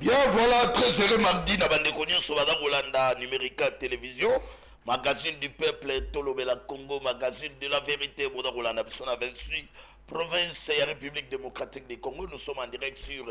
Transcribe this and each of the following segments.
Bien, voilà, très heureux mardi, na bande konyo so bada Rolanda, Numérica Télévision, magazine du peuple, Tolobela Congo, magazine de la vérité, Boda Rolanda, Bissona 28, province et République démocratique du Congo. Nous sommes en direct sur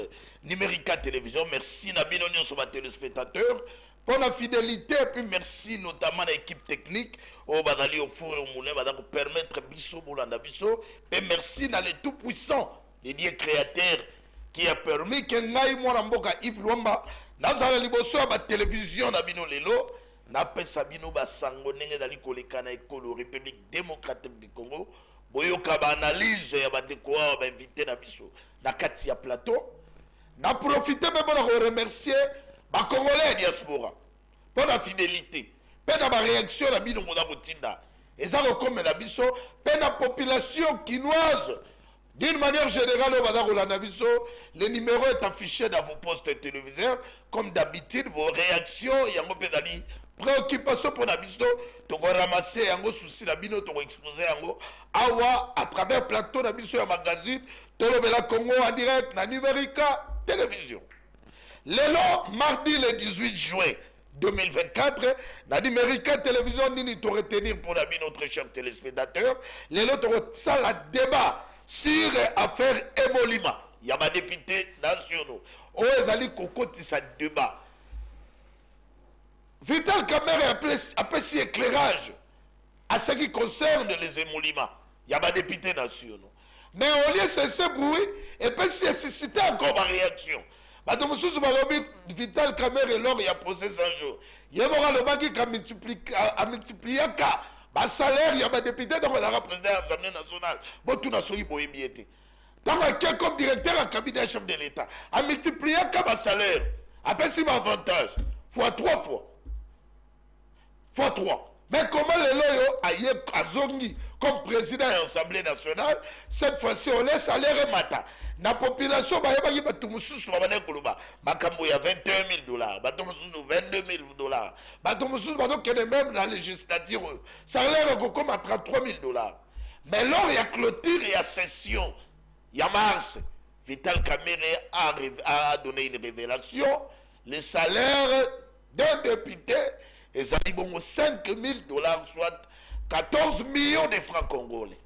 Numérica Télévision. Merci Nabino sur ma téléspectateur pour la fidélité, et puis merci notamment à l'équipe technique, au Badali, au four et au moulin, pour permettre Bisso Bolanda Bisso, et merci à les tout-puissants, les dieux créateurs, qui a permis que ngai mwana mboka Yves Luamba nazala liboso ya télévision na bino lelo na pesa bino basango ndenge dali koleka na ekolo République démocratique du Congo boyoka ba analyse ya ba décor ba invité na biso na kati ya plateau na profiter même pour remercier ba congolais diaspora pour la fidélité pe na ba réaction na bino mona kotinda ezako comme na biso pe na population quinoise. D'une manière générale, le numéro est affiché dans vos postes téléviseurs. Comme d'habitude, vos réactions, il y a un peu de préoccupation pour Nabiso, tu vas ramasser un souci, tu vas exposer à travers le plateau Nabiso magazine, tu vas Congo en direct, dans Numérica Télévision. Le mardi le 18 juin 2024, la Numérica Télévision, nous te retenir pour notre cher téléspectateur. Le tu as le débat sur l'affaire Emolima. Il y a des députés nationaux. Où est-ce que ça débat? Vital Kamerhe a fait éclairage à ce qui concerne les Emolima. Il y a des députés nationaux. Mais au lieu de ce bruit, et puis c'est suscité encore ma réaction. Vital Kamerhe il a posé un jour. Il y a le mec qui a multiplié le salaire, il y a des députés dans la présidence de l'Assemblée nationale. Bon, tout n'a pas été. Tant que comme directeur à cabinet chef de l'État, a multiplié le salaire, après c'est avantage, fois 3 fois. Fois 3. Mais comment les loyaux aillent à Zongi comme président de l'Assemblée nationale, cette fois-ci on laisse salaire matin. La population, il y a 21 000 $, 22 000 $. Même la législature, ça a l'air comme à 33 000 $. Mais lors il y a clôture, il y a session, il y a mars, Vital Kamerhe a donné une révélation, le salaire d'un député est 5 000 $, soit 14 millions de francs congolais.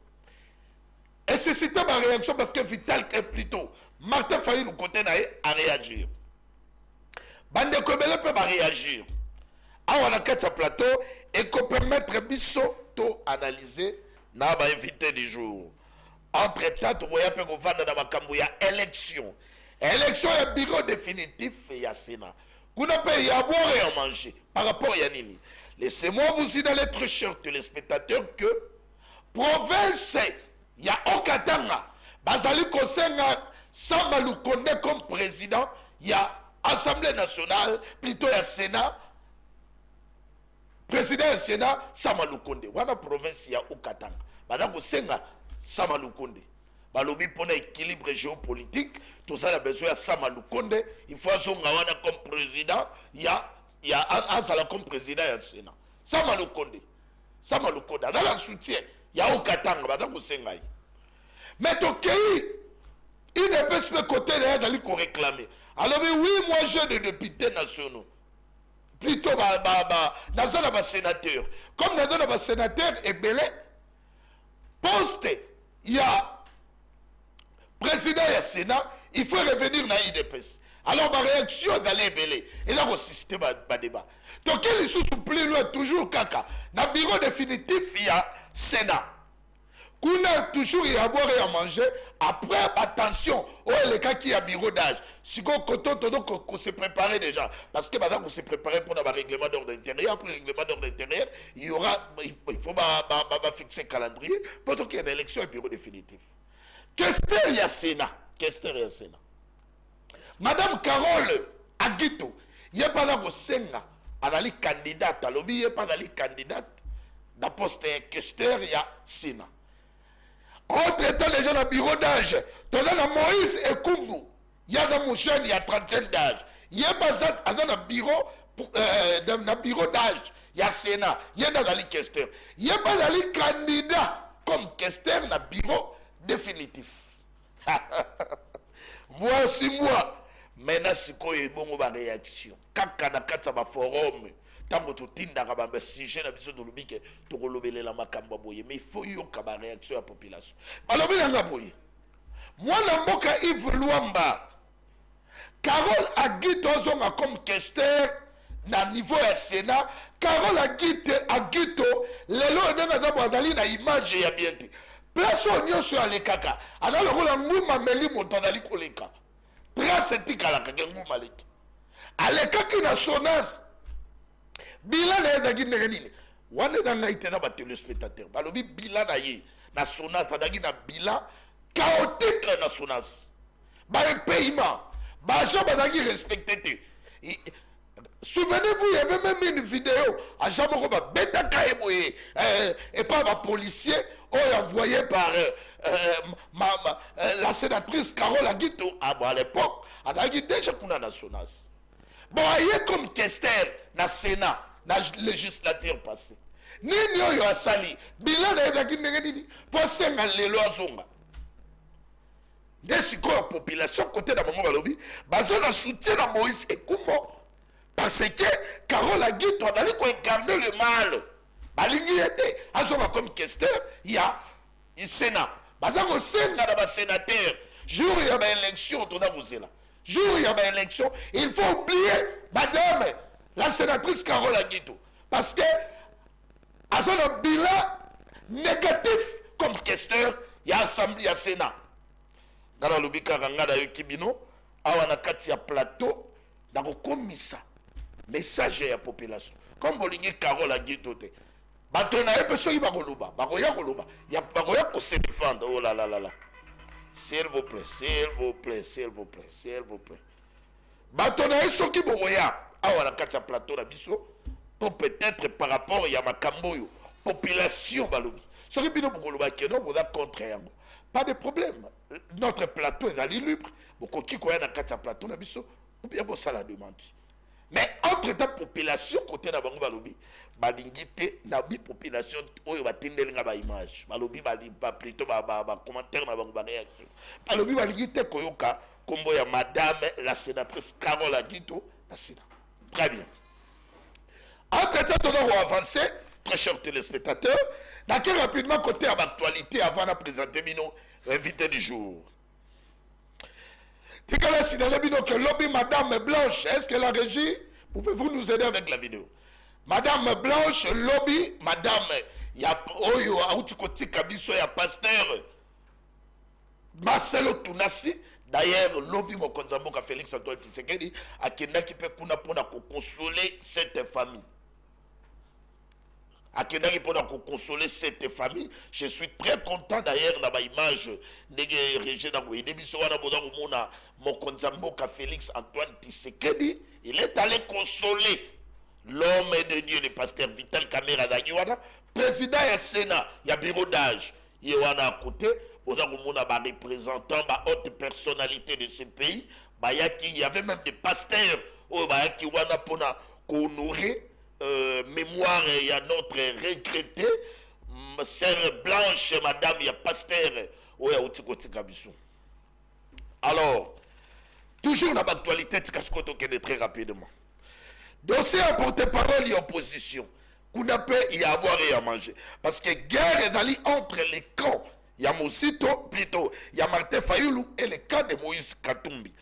Et c'est c'était ma réaction parce que Vital est plutôt Martin Fayulu nous côté à réagir. Bande Kobele peut réagir. On a quatre plateau et qu'on permettre Bisso to analyser na ba invité du jour. Entre temps, tu vois que qu'on va dans makambo ya élection. Élection est bureau définitif et ya Sénat. Qu'on a payé à boire et à manger par rapport à Yanini. Laissez-moi vous signaler très chers téléspectateurs que province il y a Okatanga, Bazali Kosenga, Samba Lukonde comme président, il y a Assemblée nationale, plutôt il y a Sénat, président du Sénat, Samba Lukonde. Wana province il y a Okatanga, Bazali Kosenga, Samba Lukonde. Balobi pour l'équilibre géopolitique, tout ça a besoin de Samba Lukonde, il faut Zongawana comme président, il y a Azala comme président du Sénat. Samba Lukonde. Samba Lukonde, dans le soutien. Il y a Okatanga, madame Kosengai. Mais donc, il ne peut se côté d'aller qu'on réclamer. Alors, oui, moi j'ai des députés nationaux. Plutôt, dans un sénateur. Comme dans un sénateur, et belé, poste, il y a président et Sénat, il faut revenir dans l'IDPS. Alors, ma réaction est d'aller belé. Et là, on système de débat. Donc, il est plus loin, toujours caca. Dans le bureau définitif, il y a Sénat. Qu'on a toujours y avoir et à manger. Après, attention, les cas qui a bureau d'âge. Si on se préparer déjà. Parce que maintenant, on s'est préparé pour avoir un règlement d'ordre intérieur. Après le règlement d'ordre intérieur, il faut fixer un calendrier pour qu'il y ait une élection et bureau définitif. Qu'est-ce qu'il y a Sénat? Qu'est-ce qu'il y a Sénat? Madame Carole Aguito, il n'y a pas de Senga. Elle est candidate. Elle n'est pas candidate. Dans le poste questeur, il y a Sénat. Autre temps, les gens dans le bureau d'âge. Tu as Moïse et Kungu. Il y a dans mon jeune, il y a 30 ans d'âge. Il y a dans le bureau d'âge. Il y a Sénat. Il y a dans le questeur. Il n'y a pas de candidat comme questeur dans le bureau définitif. Voici moi. Maintenant, c'est quoi une réaction? Quand on a un forum, tant que tu as un sujet, tu as la mais il faut y avoir une réaction à la population. Alors, moi, je suis Yves Luamba. Carole Aguito comme questeur na niveau ya Sénat. Carole Aguito, lelo ndenge na image ya bien te. Place nyonso ya lekaka. Ana lokola nguma meli moto azali koleka. Trace etikala kake nguma leki. Alekaki na Sonas. Bila na ezaki ndenge nini? Wana ezanga ite na ba téléspectateurs. Balobi bila na ye na Sonas azaki na bila chaotique na Sonas. Ba paiement. Bagent bazaki respecté. Souvenez-vous, il y avait même une vidéo à Jamoko Beta Kaeboye et pas ma policier envoyé par la sénatrice Carole Aguito à l'époque. Elle a dit déjà qu'on a la Sonas. Bon, il y a comme questeur dans le Sénat, dans la législature passée. Ni yo a sali, bilan de Edaki Negeni, pour s'engager les lois zonga. Dès que la population côté de mon lobby, basé sur le soutien de Moïse et Koumbo. Parce que Carole Aguito a incarné le mal. Balingi était, comme questeur, il y a le Sénat. Basé au Sénat de sénateur, jour il y a une élection, tout vous là. Jour il y a une élection, il faut oublier madame, la sénatrice Carole Aguito. Parce que, à un bilan négatif comme questeur, il y a Assemblée, il y a Sénat. Dans le bika rangada yokibino awana kati ya plateau dans komisa message ya population comme bolingi Carole Aguito te bato na yepe soki bakoloba bakoya koloba ya bakoya ko se défendre. Oh là là là là, s'il vous plaît, s'il vous plaît, s'il vous plaît, s'il vous plaît, bato na soki bokoya awana kati ya plateau na biso pour peut-être par rapport ya makambo yo population balobi soki bino bokoloba ke non boza contre yango. Pas de problème. Notre plateau est allé libre. Beaucoup qui connaissent dans plateau, ou bien bon ça la demande. Mais entre ta population côté de Bango Balobi, balingité na bi population oyo batindeli nga ba image. Balobi bali ba plutôt ba commentaire na Bango ba réaction. Balobi balingité koyoka kombo ya madame la sénatrice Carole Aguito na Sénat. Très bien. Entre temps on va avancer, très chers téléspectateurs. D'accord, rapidement, côté à l'actualité, avant de présenter Mino, invité du jour. Tikala si dans le bino que lobby Madame Blanche, est-ce que la régie, pouvez-vous nous aider avec la vidéo? Madame Blanche, lobby, Madame, il y a Oyo, Aoutikoti Kabiso, il y a pasteur Marcelo Tunasi. D'ailleurs, lobby Mokonzamboka Félix Antoine Tshisekedi, à Kenaki peut consoler cette famille. À Kenaki pour consoler cette famille, je suis très content d'ailleurs dans ma image de Régina Mokonzamboka Félix Antoine Tshisekedi. Il est allé consoler l'homme de Dieu, le pasteur Vital Kamera Dagiwana, président du Sénat, il y a bureau d'âge, il y a à côté, il y a des représentants, des hautes personnalités de ce pays, il y avait même des pasteurs qui ont honoré. Mémoire, il y a notre regretté sœur Blanche, madame, il y a pasteur. Alors, toujours dans l'actualité, très rapidement. Dossier à porte-parole et opposition. Qu'on appelle, il y a à boire et à manger. Parce que guerre est allée entre les camps. Il y a Mosito, plutôt, il y a Martin Fayoulou et le camp de Moïse Katumbi.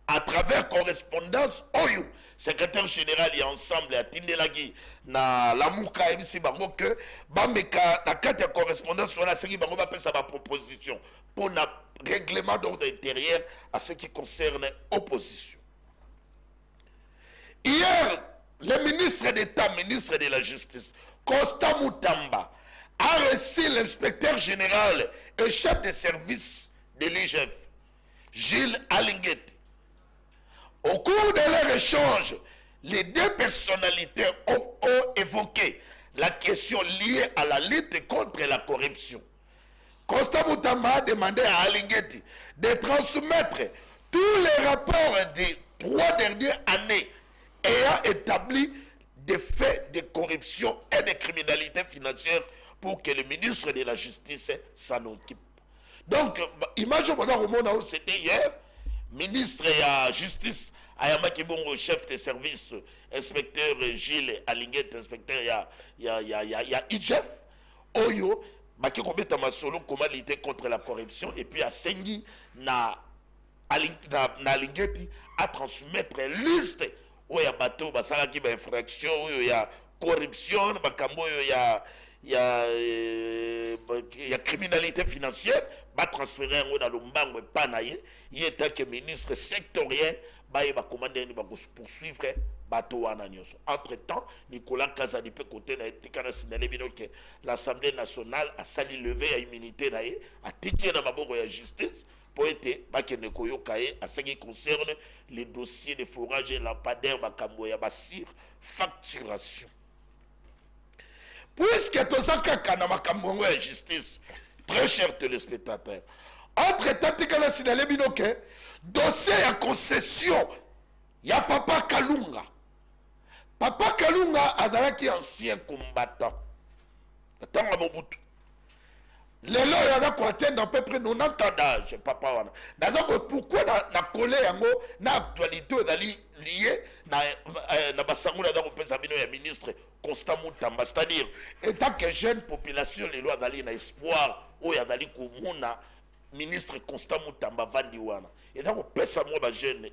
À travers correspondance, Oyo. Secrétaire général et ensemble à Tindelagi na Lamouka MC Bango que Bameka na carte de correspondance sur la série Bango va faire sa proposition pour un règlement d'ordre intérieur à ce qui concerne l'opposition. Hier, le ministre d'État, ministre de la Justice, Costa Moutamba, a reçu l'inspecteur général et chef de service de l'IGF, Gilles Alinguet. Au cours de leur échange, les deux personnalités ont évoqué la question liée à la lutte contre la corruption. Costa Moutamba a demandé à Alingueti de transmettre tous les rapports des 3 dernières années ayant établi des faits de corruption et de criminalité financière pour que le ministre de la Justice s'en occupe. Donc, imaginez-vous, c'était hier, ministre de la Justice ayamaki bongo chef de service inspecteur Gilles Alinguet inspecteur ya IGF oyo baki kobeta masolo comment lutter contre la corruption et puis asengi na Alingeti à transmettre liste oyo ya bato basalaki ba infraction oyo ya corruption bakambo oyo ya criminalité financière va transférer en dans lombango pas naie il était que ministre sectoriel ba ba commander ni ba poursuivre bato wana nyoso. Entre temps Nicolas Kazadi peut côté na etikana signalé bino que l'Assemblée nationale a sali levé à immunité naie a tiki na maboko ya justice pour être bakene koyokaye à ce qui concerne les dossiers de forage et lampadaire bakambo ya basir facturation. Puisque tout ça na makambo ya justice, très cher téléspectateur, entre-temps tikana signalé bino que dossier ya concession ya Papa Kalunga. Papa Kalunga azalaki ancien combattant. Attends Mobutu. Les lois yaza ko atteindre à peu près 90 ans d'âge papa wana. Naza ko pourquoi na collé yango na actualité dali lié na basangula da ko pesa bino ya ministre Constant Mutamba, c'est-à-dire étant que jeune population les lois dali na espoir o ya dali ko mona ministre Constant Mutamba vandi wana. Et donc ko pesa mo ba jeune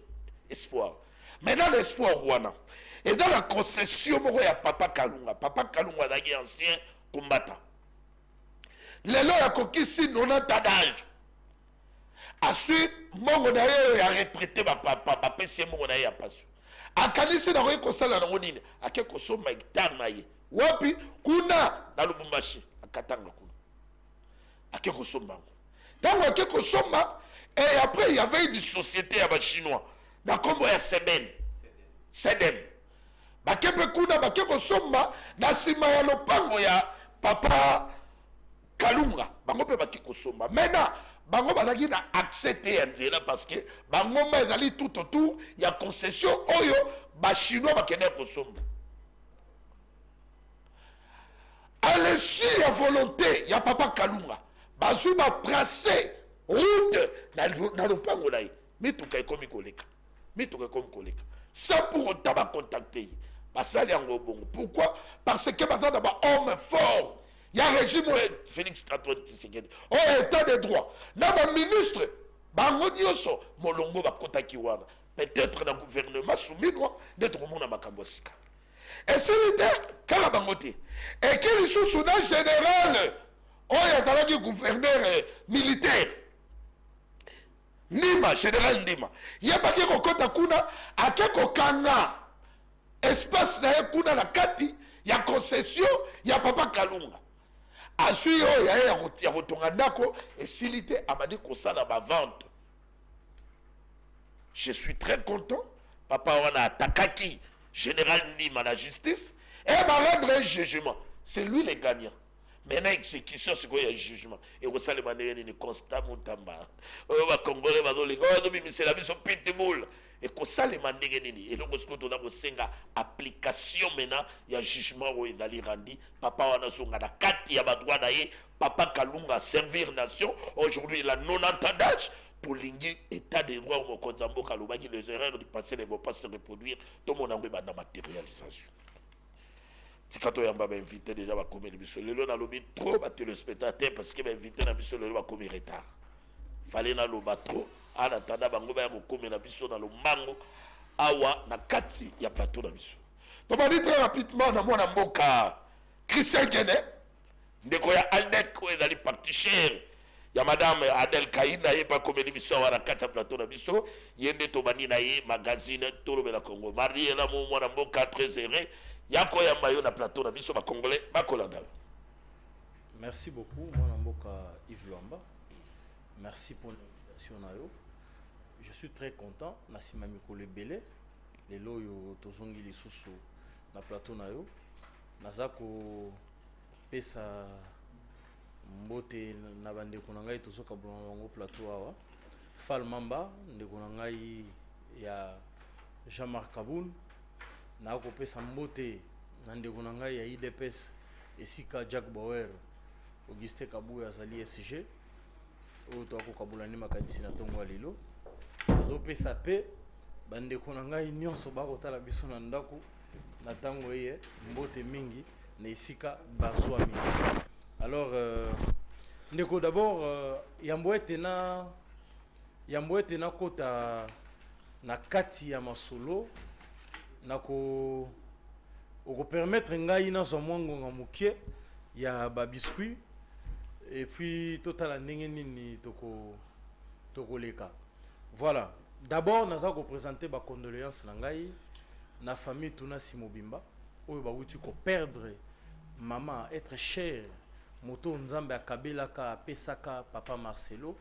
espoir. Maintenant l'espoir wana et dans la concession moko ya Papa Kalunga dali ancien combattant. Les lois kokisi 90 ans d'âge. Ensuite, mongo na ye ya retraité ba papa ba pesi mongo na ye ya pasu. Akanisi na ko sala na ngonini, ake ko soma hectare na ye. Wapi kuna na Lubumbashi akatanga kuna. Ake ko soma. Donc ake ko soma et après il y avait une société ya ba chinois. Na kombo ya Sedem. Ba kepe kuna ba ke ko soma na sima ya lopango ya Papa Kalunga, bango pe baki kosomba. Maintenant, bango bazaki na accepté yanzela parce que bango ma ezali tout autour ya concession oyo ba chinois bakende kosomba. À l'issue ya volonté ya Papa Kalunga, bazui ba tracé route na lopango na ye. Mituka ekomi koleka. Sans pour autant ba contacter. Basali yango bongo. Pourquoi? Parce que bazana ba homme fort. Il y a un régime Félix Antoine Tshisekedi. Oh, état de droit. N'a pas ministre. Bango nyoso molongo bakota kiwana. Peut-être dans le gouvernement soumis d'être au monde à Makambosika. Et c'est l'idée car bangote. Et qu'il sous son général. Oh, il y a un gouverneur militaire. Nima, général Nima. Il y a pas qui kokota kuna akeko kanga. Espace na kuna la kati, il y a concession, il y a Papa Kalunga. Ensuite, il y a retourné ndako et silité abadi kosala ba vente. Je suis très content. Papa wana atakaki général Ndima la justice et va rendre un jugement. C'est lui le gagnant. Maintenant exécution c'est quoi le jugement et vous savez manière ni Constant Mutamba. On va congolais va doli. Oh dobi c'est la mission pitbull. Et qu'on sale mandé nini et donc ce qu'on a bosenga application maintenant il y a jugement où il allait rendre papa wana songa na kati ya ba droit naie Papa Kalunga servir nation aujourd'hui il a 90 ans d'âge pour lingi état de droit au Konzambo Kalubaki les erreurs du passé ne vont pas se reproduire tout mon angwe bana matérialisation tikato yamba ba invité déjà ba commettre biso lelo na lobi trop ba téléspectateur parce que ba invité na biso lelo ba commettre retard fallait na loba trop en attendant bango ba kokomela na biso na lombango awa na kati ya plateau na biso to ba dit très rapidement na mona mboka Christian Kene ndeko ya Aldec ko ezali parti cher ya madame Adel Kaina ye pa komeli biso awa na kati ya plateau na biso yende to bani na ye magazine tolobela Congo Marie na mo mwana mboka très heureux yako ya mayo na plateau na biso ba congolais ba kolanda. Merci beaucoup mwana mboka Yves Luamba. Merci pour l'invitation na yo. Je suis très content na sima mikolo ebele lelo yo tozongi lisusu na plateau na yo nazako pesa mbote na bandeko na ngai tozoka bango plateau awa Fall Mamba ndeko na ngai ya Jean-Marc Kaboun na ko pesa mbote na ndeko na ngai ya IDPS esika Jack Bauer Auguste Kabuya azali SG oyo to akokabula ni makanisi na tongo lelo azopesa pe bandeko na ngai nyonso bakotala biso na ndako na ntango ye mbote mingi na esika bazwa mingi. Alors ndeko d'abord yambo ete na kota na kati ya masolo na ko permettre ngai na zwa mwangonga mukie ya ba biscuit et puis totala ndenge nini toko leka. Voilà, d'abord naza ko présenter ba condoléances na ngai na famille tuna Simobimba oyo ba wuti ko perdre maman, être cher moto nzambe akabelaka pesaka papa Marcelo.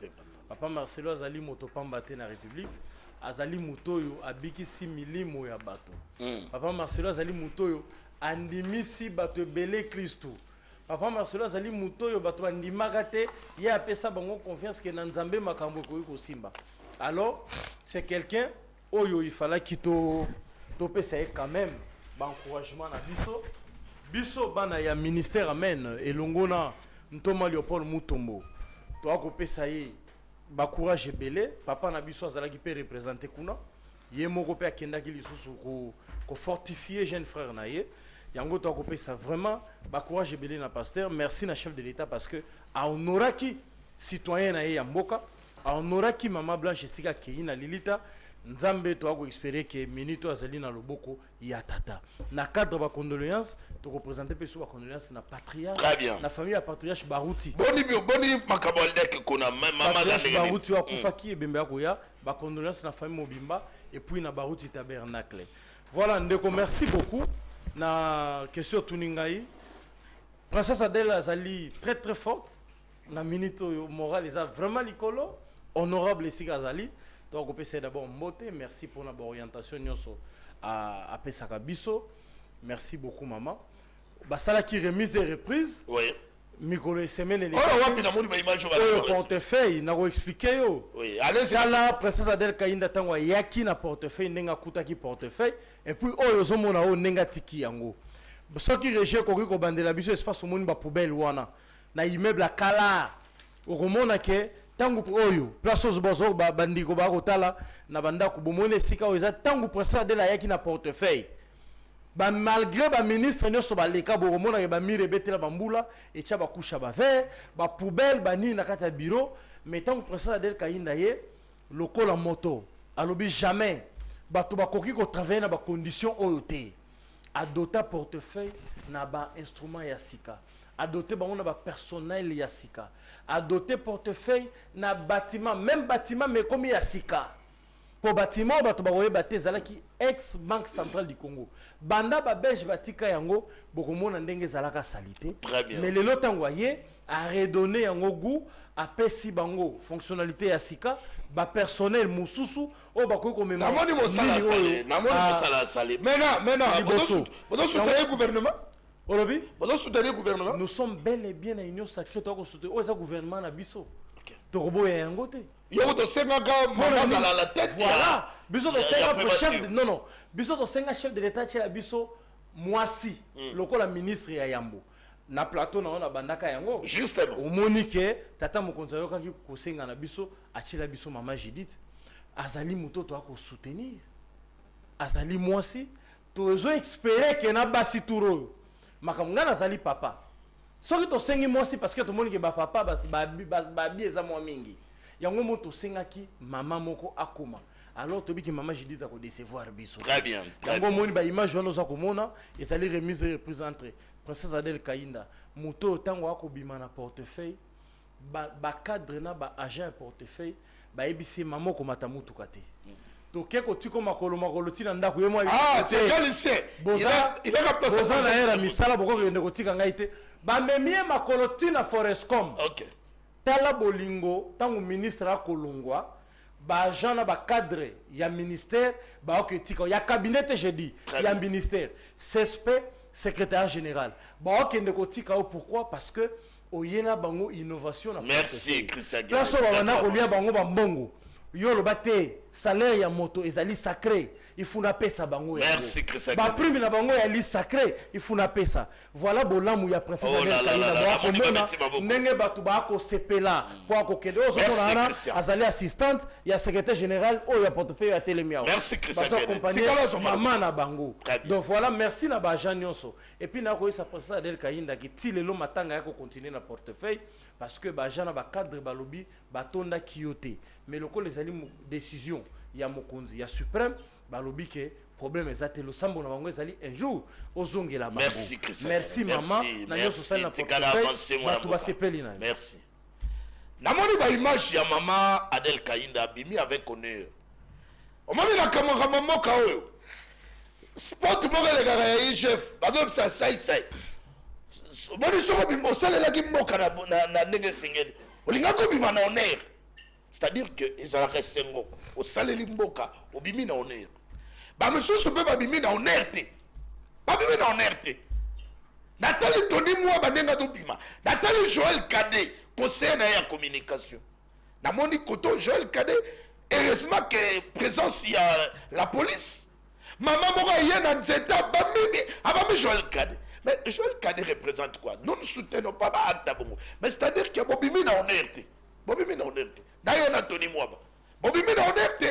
Papa Marcelo azali moto pamba te na République, azali moto oyo abikisi milimo ya bato. Papa Marcelo azali moto oyo andimisi bato ebele Kristo. Papa Marcelo azali moto oyo bato andimaka te ye apesa bango confiance ke na nzambe makambo koyi kosimba. Alors c'est quelqu'un oyo il fallait to pesa quand même encouragement na biso bana ya ministère amen elongona ntoma Léopold Mutombo to akopesa ye ba courage ebele. Papa na biso azalaki pe représenter kuna ye moko pe akendaki lisusu ko fortifier jeune frère na ye yango to akopesa vraiment ba courage ebele na pasteur. Merci na chef de l'État parce que a honoraki citoyen na ye ya mboka, a honoraki mama Blanche Sika Kei na Lilita. Nzambe to ako espérer que minito azali na loboko ya tata na cadre ba condoléances to représenter pe so ba condoléances na patriarche na famille ya patriarche Baruti boni makabalde ke kona mama na Baruti wa kufaki ebembe yako ya ba condoléances na famille Mobimba et puis na Baruti tabernacle. Voilà ndeko, merci beaucoup na question tuningai. Princesse Adèle azali très très forte na minito moral eza vraiment likolo honorable Sika azali. Donc on peut essayer d'abord mbote, merci pour notre orientation à Pesaka Biso. Merci beaucoup maman. Basala qui remise et reprise. Oui. Mikolo semaine les. Oh wapi na moni ba image ba portefeuille na ko expliquer yo. Oui, allez-y. Là princesse Adèle Kainda tango yaki na portefeuille nenga kutaki portefeuille et puis oyo zo mona o nenga tiki yango. Soki rejet ko ko bandela biso espace moni ba poubelle wana na immeuble kala. Okomona ke tangu oyo place aux bozo bandiko ba kotala na bandako bomone sika oza tangu princesse de la yaki na portefeuille ba malgré ba ministre nyoso ba leka bomona ke ba mire betela bambula et tia ba kusha ba verre ba poubelle ba ni na kata bureau mais tangu princesse de Kainda ye lokola moto alobi jamais bato ba koki ko travailler na ba condition oyo te adota portefeuille na ba instrument ya sika adoté bango na ba personnel ya sika adoté portefeuille na bâtiment même bâtiment mais comme ya sika pour bâtiment bato ba koyeba te ezalaki ex banque centrale du Congo banda ba belge batika yango bokomona ndenge ezalaka salite mais lelo tango ye a redonné yango goût apesi bango fonctionnalité ya sika ba personnel mususu o bakoki ko mema namoni mosala salé maintenant bodo soutenir gouvernement. Nous sommes bel et bien à l'Union sacrée. Nous gouvernement na biso. Torobo ya yangote. Yo to senga ga mama dans la tête. Voilà. Biso to senga pour chef. Non. Biso to senga chef de l'État chez biso moisi. Lokola ministre ya Yambo. Na plateau na bandaka yango. Justement. Au monique tata mokonza yo kaki ko senga na biso achila biso mama Judith. Azali muto to ako soutenir. Azali moisi. Tozo espérer que na basi turo. Makamanga nazali papa soki to sengi mosi parce que to moni ke ba papa ba bi eza mo mingi yango mo to sengaki mama moko akoma alors to biki mama Judith ko décevoir biso très bien yango moni ba image wana za komona ezali remise et reprise entre princesse Adèle Kainda moto tango akobima na portefeuille ba cadre na ba agent portefeuille ba ebisi mama ko mata mutu kate to keko tiko makolo tina ndako yemo c'est quel lycée il a placé boza na era misala boko ngende kotika ngai te ba memie makolo tina Forescom. OK tala bolingo tangu ministre akolongwa ba agent na ba cadre ya ministère ba oketika ya cabinet je dis ya ministère CSP secrétaire général ba okende kotika o pourquoi parce que oyena bango innovation na merci Christian place ba na kolia bango ba mbongo yo lo bate salaire ya moto ezali sacré, il faut na pesa bango. Merci Christian. Ba prime na bango ya li sacré, il faut na pesa. Voilà bolamu ya princesse Adèle Kaïna ba ndenge batu ba ko sepela pour ko kende ozomona azali assistante ya secrétaire général o ya portefeuille ya Télémia. Merci Christian. Maman na bango. Donc voilà, merci na ba Jean Nyonso. Et puis na ko sa princesse Adèle Kaïna ki ti lelo matanga ya ko continuer na portefeuille parce que ba Jean na ba cadre ba lobby batonda kiyote. Mais loko les ali décision ya mokonzi ya suprême ba lobby ke problème ezate lo sambo na bango ezali un jour ozongela bango. Merci Christian. Merci maman na nyonso sala na portefeuille batu ba sepeli na. Merci. Namoni ba image ya maman Adèle Kaïna abimi avec honneur. Omami na kamera moka oyo. Sport moko le gara ya IGF badom sa sai. Omoni soko bimo salela ki moka na ndenge singeli. Olinga ko bima na honneur. C'est-à-dire que ezala resengo o saleli mboka obimi na honneur. Ba misusu pe babimi na honneur te. Babimi na honneur te. Nathalie Tony moi bandenga do bima. Nathalie Joël Cadet conseiller na ya communication. Na moni koto Joël Cadet heureusement que présence il y a la police. Maman moko yena nzeta bamimi abami Joël Cadet. Mais Joël Cadet représente quoi? Nous ne soutenons pas acte bongo. Mais c'est-à-dire que bobimi na honneur te. Bobimi na honneur te. D'ailleurs na Tony moi ba. Bobimi na honneur te.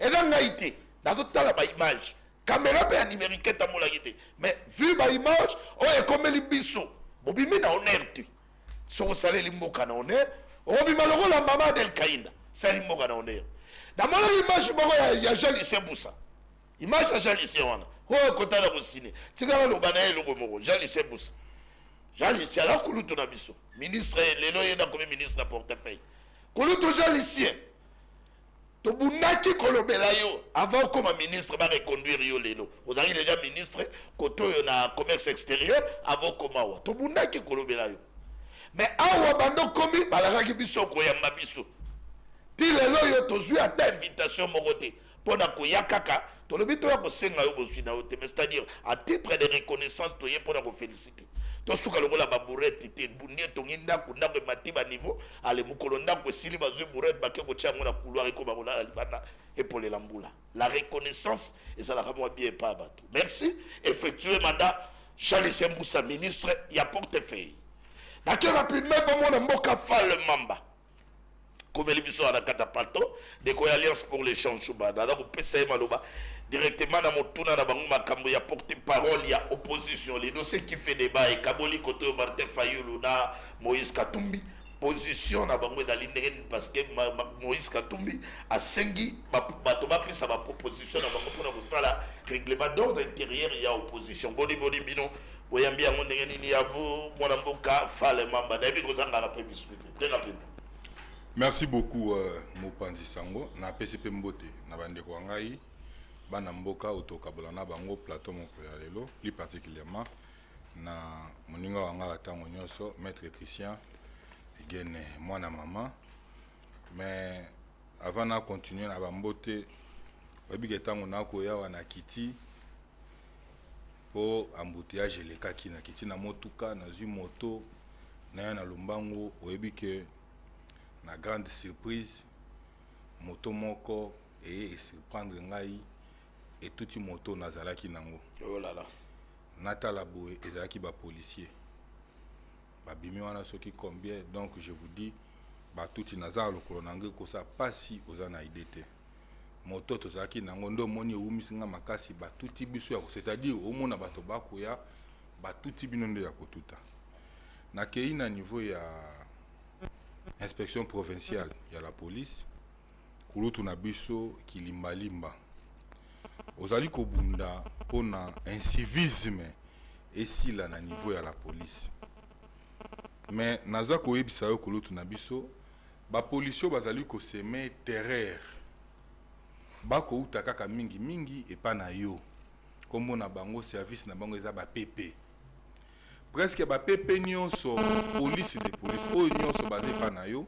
Et là ngaité. Dans toute la image. Caméra pe numérique ta mola yité. Mais vu ba image, oh e comme li biso. Bobimi na honneur te. So salé limboka na honneur. Obima loko la maman Adèle Kaïna. Ça limboka na honneur. Dans mon image moko ya Jean Lycée Boussa. Image ya Jean Lycée wana. Oh kota la bosine. Tika lo banaye loko moko Jean Lycée Boussa. Jean Lycée ala kulutu na biso. Ministre lelo yenda comme ministre na portefeuille. Kulutu Jean Lycée. To bunaki kolobela yo avant comme ministre va reconduire yo lelo. Vous avez déjà ministre koto yo na commerce extérieur avant comme awa. To bunaki kolobela yo. Mais awa bando komi balakaki biso ko ya mabiso. Ti lelo yo tozui ata invitation morote pona ko yakaka to lobi to ya ko senga yo bosui na ote. Mais c'est-à-dire à titre de reconnaissance to ye pona ko féliciter. To suka lokola ba bourette te bunie to nginda kunda ko matiba niveau ale mukolo ndako sili bazui bourette baké ko tia ngona couloir ko ba la libana épauler lambula. La reconnaissance et ça la ramo bien pas bato. Merci. Effectuer mandat Jean-Lycée Mboussa ministre ya portefeuille. D'accord rapidement pour moi mboka Fall Mamba. Comme les biso à la catapalto de quoi alliance pour les champs chubada donc PCM maloba directement dans mon tour dans bango makambo ya porte-parole ya opposition les dossiers qui fait débat et Kaboli côté Martin Fayulu na Moïse Katumbi position na bango dans l'indépendance parce que Moïse Katumbi a sengi bato ba pris sa proposition na bango pour na la règlement d'ordre intérieur ya opposition boni bino boyambi yango ndenge nini ya vous mwana mboka Fall Mamba na bi kozanga la peu biscuit très rapidement. Merci beaucoup Mopanzi Sango na PCP Mbote na bandeko ngai bana mboka otokabola na bango plateau moko ya lelo plus particulièrement na moninga wanga tango nyonso maître Christian egene mwana mama. Mais avant na continuer na bambote obi tango na koya wana kiti po embouteillage lekaki na kiti na motuka na zui moto na na lumbango oyebi ke na grande surprise moto moko et surprendre ngai et tout moto nazalaki nango. Oh là là. Natala boye ezalaki ba policier. Ba bimi wana soki combien donc je vous dis ba tout nazalo kolonange ko sa pasi ozana idete. Moto tozalaki nango ndo moni umisinga makasi ba tout biso ya c'est-à-dire au mona bato bakoya ba tout bino ndo ya kotuta. Na kei na niveau ya inspection provinciale ya la police kulutu na biso kilimbalimba ozali kobunda pona incivisme esila na niveau ya la police. Mais naza koyebisa yo kulutu na biso ba police bazali ko semer terreur bako uta kaka mingi epa na yo kombo na bango service na bango eza ba PP presque ba PP nyonso police de police o nyonso bazé pa na yo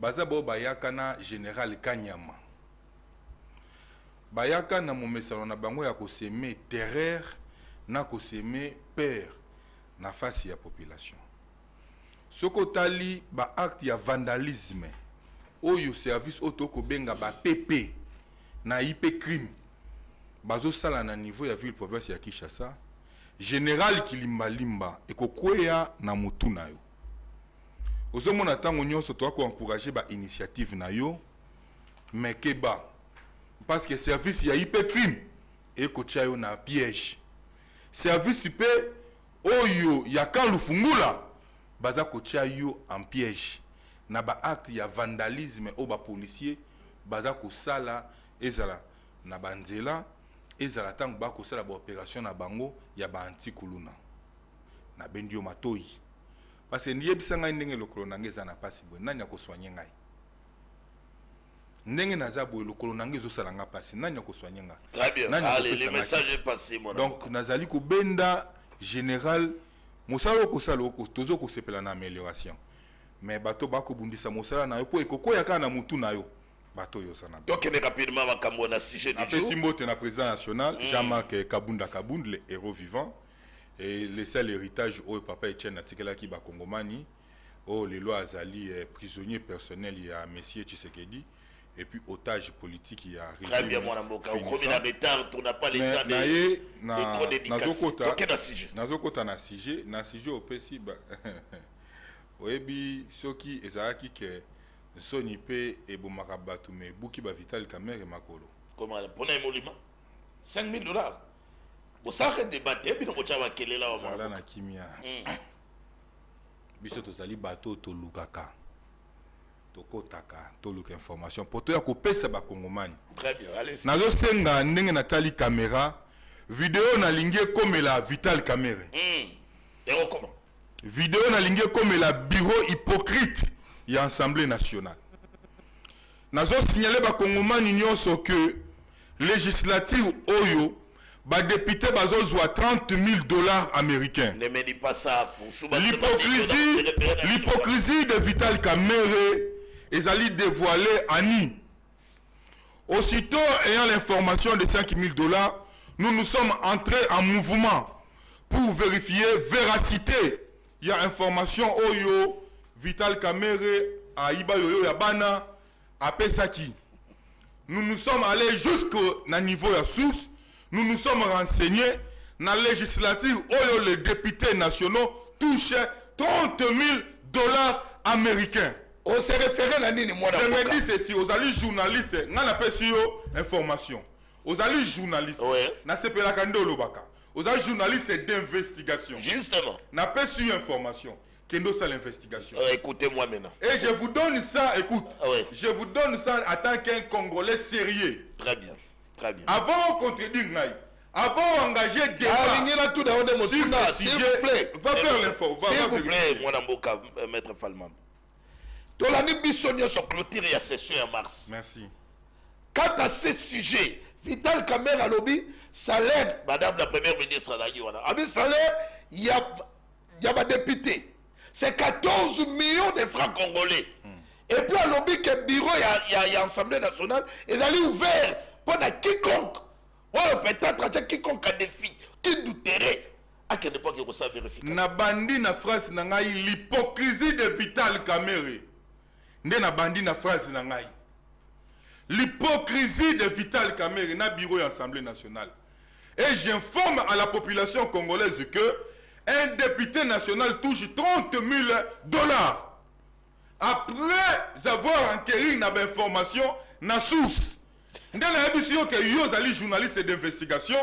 baza bo bayaka na général Kanyama bayaka na momesano na bango ya ko semer terreur na ko semer peur na face ya population. Soko tali ba acte ya vandalisme oyo service auto ko benga ba PP na IP crime bazo sala na niveau ya ville province ya Kinshasa général Kilimba Limba ekokwea na mutu na yo ozomona tango nyonso to ko encourager ba initiative na yo mais keba parce que service ya IP crime ekotia yo na piège service pe oyo ya kan lufungula baza kotia yo en piège na ba acte ya vandalisme o ba policier baza kosala ezala na banzela ezala tango ba kosala ba opération na bango ya ba antikuluna na bendio matoi parce que ndiyebisa ngai ndenge lokolo nange za na pasi bwe nani akoswanye ngai ndenge naza boye lokolo nange ezosala nga pasi nani akoswanye ngai. Très bien, allez, le message est passé mon donc nazali kobenda général mosala okosala oko tozo kosepela na amélioration mais bato bakobundisa mosala na yo po ekokoya kaka na mutu na yo bato yo sana donc mais rapidement makambo na sujet du jour apesi mbote na président national Jean-Marc Kabunda Kabund le héros vivant et laisser l'héritage au papa Etienne atikelaki ba Kongomani au les lois azali prisonnier personnel il y a monsieur Tshisekedi et puis otage politique il y a régime. Très bien mon amboka au premier retard on n'a pas les temps de trop dédicace OK na sujet na sujet opesi ba oyebi soki ezalaki ke soni pe ebomaka bato me buki ba Vital Kamerhe makolo comment pour un monument $5,000 vous savez débattre puis on va kelela là voilà na kimia biso tozali bato to lukaka tokotaka to luka information poto ya kopesa ba Kongomani. Très bien allez nazo senga ndenge natali caméra vidéo na lingie comme la Vital Kamerhe et comment vidéo na lingie comme la bureau hypocrite ya Assemblée nationale nazo signaler ba Kongomani nyonso que législative oyo ba député bazozwa $30,000 américains. Ne me dis pas ça pour l'hypocrisie de Vital Kamerhe ezali dévoilé Ani. Aussitôt ayant l'information de $5,000, nous nous sommes entrés en mouvement pour vérifier véracité. Il y a information oyo Vital Kamerhe a iba yoyo ya bana a pesaki. Nous nous sommes allés jusqu'au niveau de la source. Nous nous sommes renseignés dans la législative où les députés nationaux touchent $30,000 américains. On se réfère à Nini moi. Je me dis ceci, aux alliés journalistes, on a pas su information. Aux alliés journalistes, na sepela kando lobaka. Aux alliés journalistes d'investigation. Justement. N'a pas su information. Kendo ça l'investigation. Écoutez-moi maintenant. Et je vous donne ça, écoute. Je vous donne ça en tant qu'un Congolais sérieux. Très bien. Très bien. Avant de contredire Ngaï, avant d'engager des débats sur ce sujet, va faire l'info. S'il vous plaît, moi Namboka, maître Falman. Tolani Bissonio sur clôture et à session en mars. Merci. Quant à ce sujet, Vital Kamerhe a lobby, salaire, madame la première ministre, avec salaire, il y a des députés. C'est 14 millions de francs congolais. Et puis à lobby, que le bureau, il y a l'Assemblée nationale, il est ouvert. Pour quiconque, peut-être quiconque a des filles qui douterait à quelle époque il faut ça vérifier. Na bandi na phrase na ngai l'hypocrisie de Vital Kamerhe. Nde na bandi na phrase na ngai. L'hypocrisie de Vital Kamerhe na bureau de l'Assemblée nationale. Et j'informe à la population congolaise que un député national touche $30,000 après avoir enquêri une information na source. Dans la émission que vous allez journaliste d'investigation,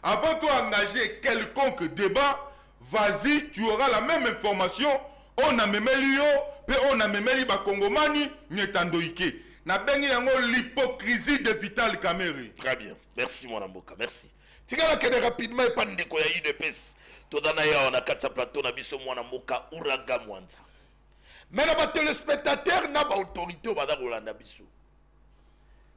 avant de engager quelconque débat, vas-y, tu auras la même information. On a même on a même les Kongomani, Nyetandoike. Na bengi yango l'hypocrisie de Vital Kamerhe. Très bien, merci mon amboka, merci. Tigala kene rapidement et pas ndeko ya UDPS. Todana ya on a 4 plateau na biso mon amboka Uraga Mwanza. Mais na ba téléspectateurs na ba autorité au bada Rolanda biso.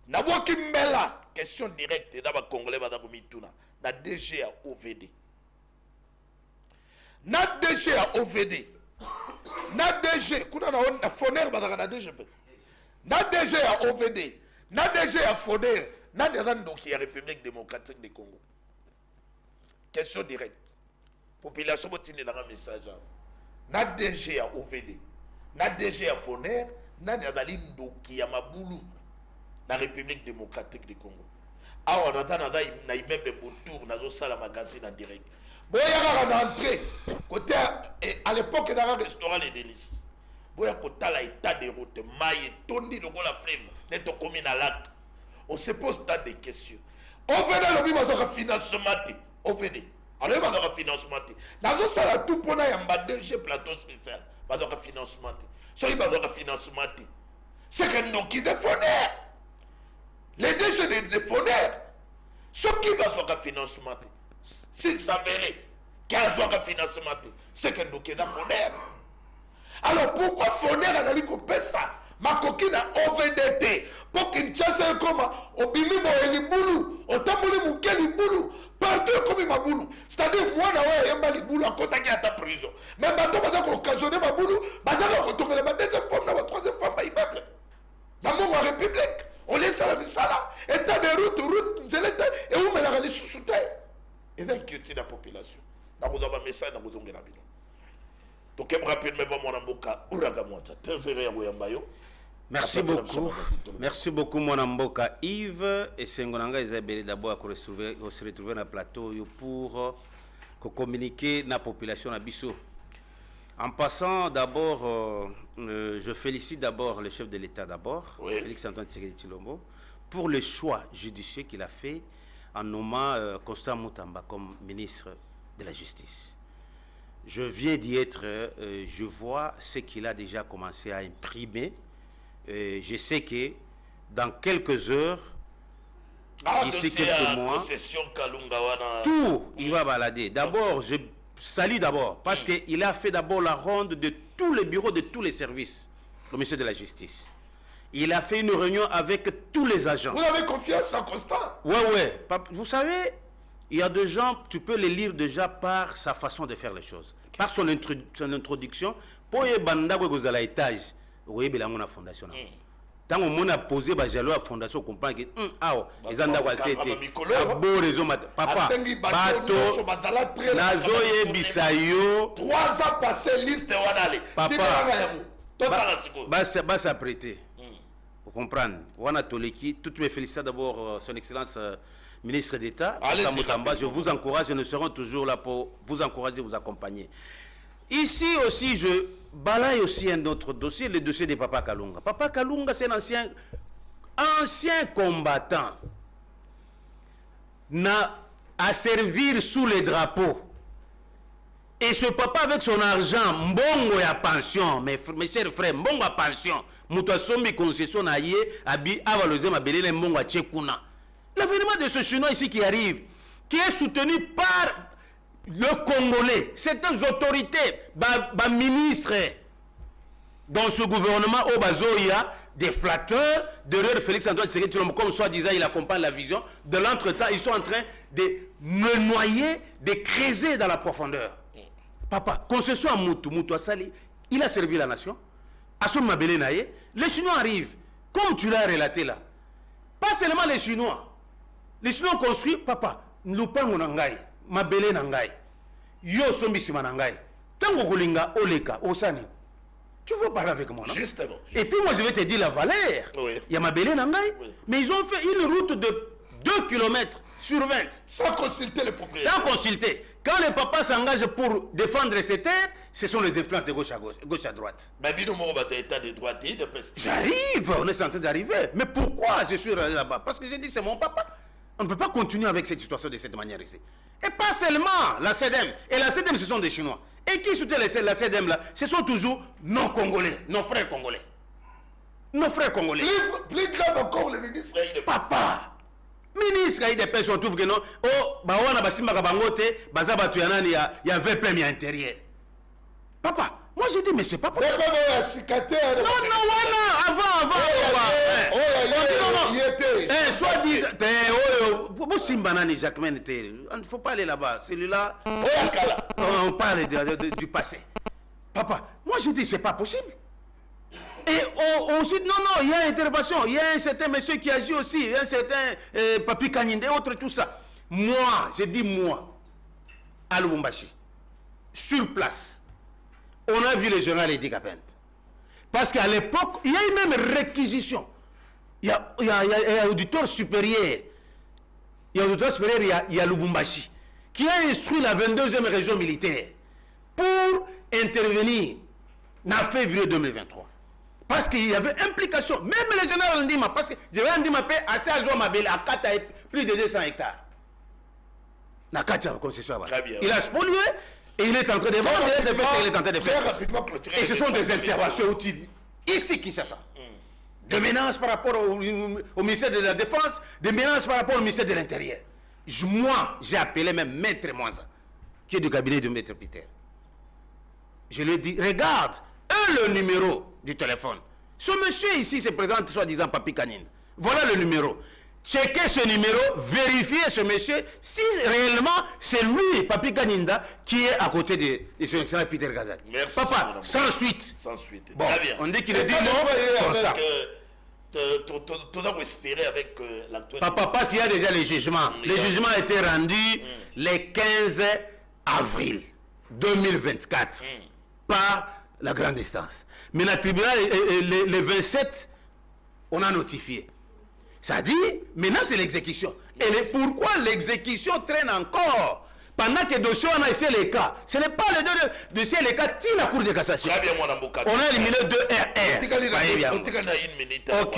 Naboki mbela question directe dans le Congolais badako mituna na DG à OVD. Na DG à OVD. Na DG kuna na Foner badaka na DG pe. Na DG à OVD. Na DG à Foner. Na derando qui est République démocratique du Congo. Question directe. Population botine dans un message. Na DG à OVD. Na DG à Foner. Na derando qui a mabulu. la République démocratique du Congo. Ah, on attend na immeuble de Boutour, nazo sala magazine en direct. Boya kaka na entrée, côté à l'époque dans un restaurant Les Délices. Boya kota la état de route, maille, tondi le la flemme, neto commis na lac. On se pose tant de questions. On venait le bima de financement, on venait. Alors il va avoir financement. Nazo sala tout pour na yamba DG plateau spécial, va avoir financement. So il va avoir financement. C'est que nous qui défendent. Les DG des fondaires, ceux qui vont avoir financement, s'il s'avérait qu'il y a un financement, c'est que nous qui avons fondaire. Alors pourquoi fondaire a dit qu'on paie ça? Ma coquine a OVDT pour qu'il chasse comme au bimi et les boulous, au tamouli mouké les boulous, partout comme ma boulou. C'est-à-dire, moi, je n'ai pas les boulous à côté de ta prison. Mais maintenant, je vais occasionner ma boulou, je vais retourner ma deuxième femme, ma troisième femme, ma immeuble. Dans mon République. On laisse à la misala, état de route, et où on a les sous-terre. Et d'inquiéter la population. Dans le message, dans le message. Donc, je me rappelle, mais bon, mon amboka, Uragamota, très heureux à Boyambayo. Merci beaucoup. Merci beaucoup, mon amboka Yves. Et Sengonanga Isabelle d'abord à se retrouver dans le plateau pour communiquer dans la population à Bissau. En passant, d'abord, je félicite d'abord le chef de l'État d'abord, oui. Félix Antoine Tshisekedi Tshilombo, pour le choix judicieux qu'il a fait en nommant Constant Mutamba comme ministre de la Justice. Je viens d'y être, je vois ce qu'il a déjà commencé à imprimer. Je sais que dans quelques heures, d'ici quelques mois, tout, il va balader. D'abord, je salue d'abord, parce qu'il a fait d'abord la ronde de tous les bureaux de tous les services, le ministère de la Justice. Il a fait une réunion avec tous les agents. Vous avez confiance en Constant? Oui. Vous savez, il y a des gens, tu peux les lire déjà par sa façon de faire les choses. Par son introduction, pour y aller à l'étage, vous voyez, il y a une fondation. Tant qu'on a posé la fondation, on comprend que les gens été beau réseau. Papa, bateau, nazoye bisayo. 3 ans passés, liste wadale. Papa, va s'apprêter. Vous comprenez? Wana Toleki, toutes mes félicitations d'abord, son excellence ministre d'État. Je vous encourage et nous serons toujours là pour vous encourager, vous accompagner. Ici aussi, je balaye aussi un autre dossier, le dossier de Papa Kalunga. Papa Kalunga, c'est un ancien combattant. N'a à servir sous les drapeaux. Et ce papa, avec son argent, mbongo ya pension, mes chers frères, mbongo ya pension, moutasombi concession na ye, abi avaloze mabelele mbongo ya tchekuna. L'avènement de ce Chinois ici qui arrive, qui est soutenu par le Congolais, certaines autorités, ministres dans ce gouvernement au Bazoïa, des flatteurs, derrière Félix Antoine Tshisekedi Tshilombo, comme soi-disant il accompagne la vision. De l'entretemps, ils sont en train de me noyer, de creuser dans la profondeur. Papa, concession à Moutou Asali, il a servi la nation. Assoum Mabele Naye, les Chinois arrivent, comme tu l'as relaté là. Pas seulement les Chinois. Les Chinois construisent, papa, Lupango Nangai. Mabele nangai yo sombisima nangai tango kolinga oleka osani tu veux parler avec moi non? Justement. Et puis moi je vais te dire la valeur. Oui. Il y a Mabele nangai, oui. Mais ils ont fait une route de 2 km sur 20 sans consulter les propriétaires. Sans consulter. Quand les papas s'engagent pour défendre ces terres, ce sont les influences de gauche à droite. Mais état de droite et de peste. J'arrive, on est en train d'arriver. Mais pourquoi je suis là-bas? Parce que j'ai dit c'est mon papa. On ne peut pas continuer avec cette situation de cette manière ici. Et pas seulement la CEDEM. Et la CEDEM, ce sont des Chinois. Et qui soutient la CEDEM là? Ce sont toujours nos Congolais, nos frères Congolais. Nos frères Congolais. Plus grave encore, le ministre Aïe de Papa! Ministre Aïe de Pêche, on trouve que non. Oh, bawana basimba kabangote, bazaba tuyanani ya 20 plein intérieur. Papa! Moi j'ai dit, mais c'est pas possible. Non, avant. Soit disant, il ne faut pas aller là-bas. Celui-là, on parle du passé. Papa, moi j'ai dit, c'est pas possible. Et on dit, non, il y a intervention. Il y a un certain monsieur qui agit aussi. Il y a un certain Papi Kanyinde, autre, tout ça. Moi, j'ai dit, moi, à Lubumbashi, sur place. On a vu le général Edi Kapende. Parce qu'à l'époque, il y a eu même réquisition. Il y a auditeur supérieur. Il y a auditeur supérieur, il y a Lubumbashi, qui a instruit la 22e région militaire pour intervenir en février 2023. Parce qu'il y avait implication. Même le général Ndima, parce que je vais Ndima payer assez à Zouamabel, à Kata, plus de 200 hectares. Il a spolié et il est en train de vendre. Il est en train de faire. Et ce sont des interventions utiles. Ici, Kinshasa. Des menaces par rapport au ministère de la Défense, des menaces par rapport au ministère de l'Intérieur. Moi, j'ai appelé même Maître Mwanza, qui est du cabinet de Maître Peter. Je lui ai dit, regarde, le numéro du téléphone. Ce monsieur ici se présente soi-disant Papi Kanine. Voilà le numéro. Checkez ce numéro, vérifiez ce monsieur, si réellement c'est lui, Papi Kaninda, qui est à côté de son excellent Peter Gazan. Merci. Papa, sans suite. Sans suite. Bon, très bien. On dit qu'il est dit non, comme ça. Tu dois espérer avec l'actuel. Papa, parce qu'il y a déjà les jugements. Les jugements ont été rendus le 15 avril 2024 par la grande instance. Mais le tribunal, le 27, on a notifié. Ça dit, maintenant c'est l'exécution. Et pourquoi l'exécution traîne encore? Pendant que le dossier, on a essayé les cas. Ce n'est pas le dossier, les cas, tire la Cour de cassation. On a éliminé 2 RR. Ok.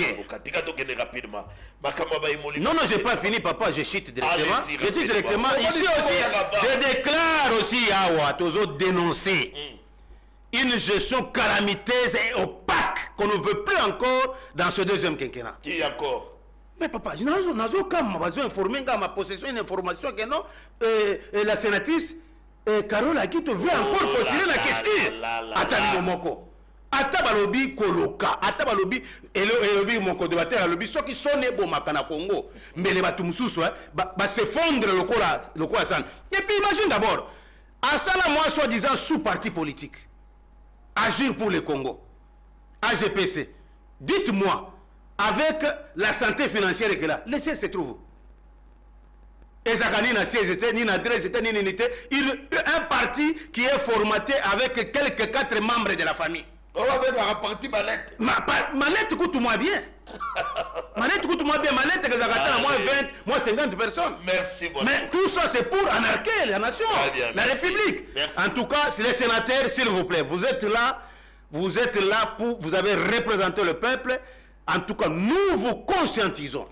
Non, je n'ai pas fini, papa, je chute directement. Je chute directement. Ici aussi, je déclare aussi, Awa, tous autres dénoncer une gestion calamiteuse et opaque qu'on ne veut plus encore dans ce deuxième quinquennat. Qui encore? Mais papa, je n'ai pas informé ma possession une information que non, la sénatrice Carole Akito veut encore postuler la question. Attends, Momoko. Attends, balobi koloka. Attends, balobi elobi mon co-débatteur, balobi ceux qui sont nés bon makana Congo, mais les batumsusu va s'effondrer le quoi ça. Et puis imagine d'abord, à ça là, moi soi-disant sous-parti politique, agir pour le Congo, AGPC. Dites-moi. Avec la santé financière que là, le siège se trouve. Et ça ni na siège, ni na adresse, ni unité. Un parti qui est formaté avec quelques 4 membres de la famille. On va même un parti malette. Ma lettre coûte-moi bien. Ma lettre coûte-moi bien. Ma lettre que ça à moins 20, moins 50 personnes. Merci beaucoup. Mais tout ça c'est pour anarquer la nation, bien, la République. Merci. En tout cas, les sénateurs, s'il vous plaît, vous êtes là pour, vous avez représenté le peuple. En tout cas, nous vous conscientisons.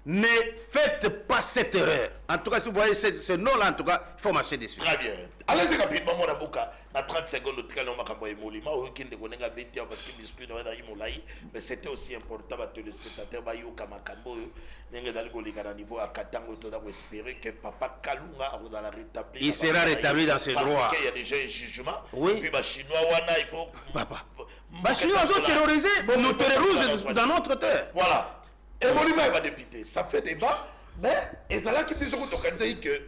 Ne faites pas cette erreur. En tout cas, si vous voyez ce nom-là, en tout cas, il faut marcher dessus. Très bien. Allez-y rapidement, mon abouka. À 30 secondes, au cas où Molima, au qui ne connaît pas parce qu'il discute dans Imolaï, mais c'était aussi important pour les téléspectateurs, Bayo Kamakambo, à niveau à Katango, tu dois espérer que Papa Kalunga va la rétablir. Il sera rétabli dans ses droits. Parce qu'il y a déjà un jugement. Oui. Et puis, les Chinois, il faut. Papa. Les Chinois ont terrorisé, nous terrorisons dans notre terre. Voilà. Et Molima va député. Ça fait débat, mais et dans là qui nous ont dit que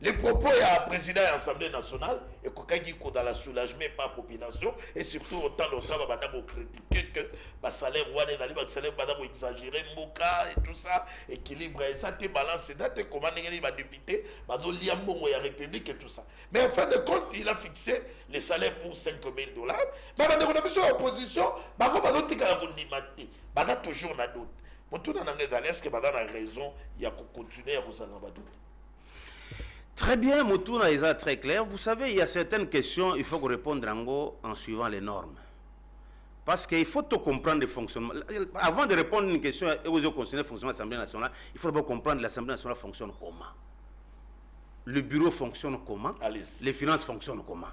les propos et à président de l'Assemblée nationale et qu'on dans la soulagement par la population et surtout autant longtemps on va critiquer que le salaire le salaire va exagérer et tout ça équilibre et ça te balance date comment il va député va nous lier à la République et tout ça mais en fin de compte il a fixé les salaires pour $5,000 mais on a besoin d'opposition on va toujours na doute est-ce que madame a raison il y a continuer à vous en avoir doute. Très bien, Moutouna est très clair. Vous savez, il y a certaines questions, il faut répondre en suivant les normes. Parce qu'il faut tout comprendre le fonctionnement. Avant de répondre à une question, et vous concernez le fonctionnement de l'Assemblée nationale, il faut d'abord comprendre que l'Assemblée nationale fonctionne comment. Le bureau fonctionne comment. Les finances fonctionnent comment.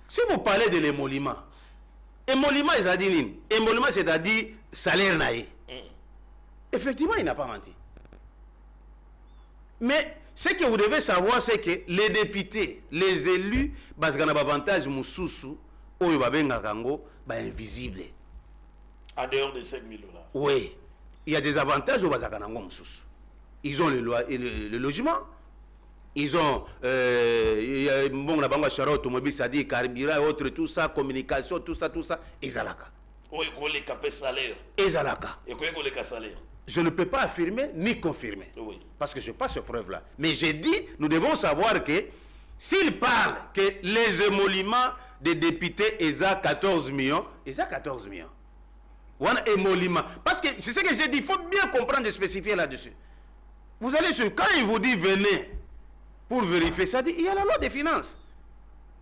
Si vous parlez de l'émolument, émolument, c'est-à-dire salaire naïe. Effectivement, il n'a pas menti. Mais ce que vous devez savoir, c'est que les députés, les élus, parce qu'on a un avantage, Moussoussou, ou invisible. En dehors de 5 000 $. Oui. Il y a des avantages au Bazakanango Moussoussou. Ils ont le logement. Ils ont bon, la banque charo automobile, c'est-à-dire carburant, autres, tout ça, communication, tout ça, Ezalaka. Oui, les capés salaire. Ezalaka. Et quoi les salaire? Je ne peux pas affirmer ni confirmer. Oui. Parce que je n'ai pas cette preuve-là. Mais j'ai dit, nous devons savoir que s'il parle que les émoluments des députés, ils ont 14 millions, ils ont 14 millions. Wana et Molima. Parce que c'est ce que j'ai dit, il faut bien comprendre et spécifier là-dessus. Vous allez sur, quand il vous dit venez pour vérifier, ça dit, il y a la loi des finances.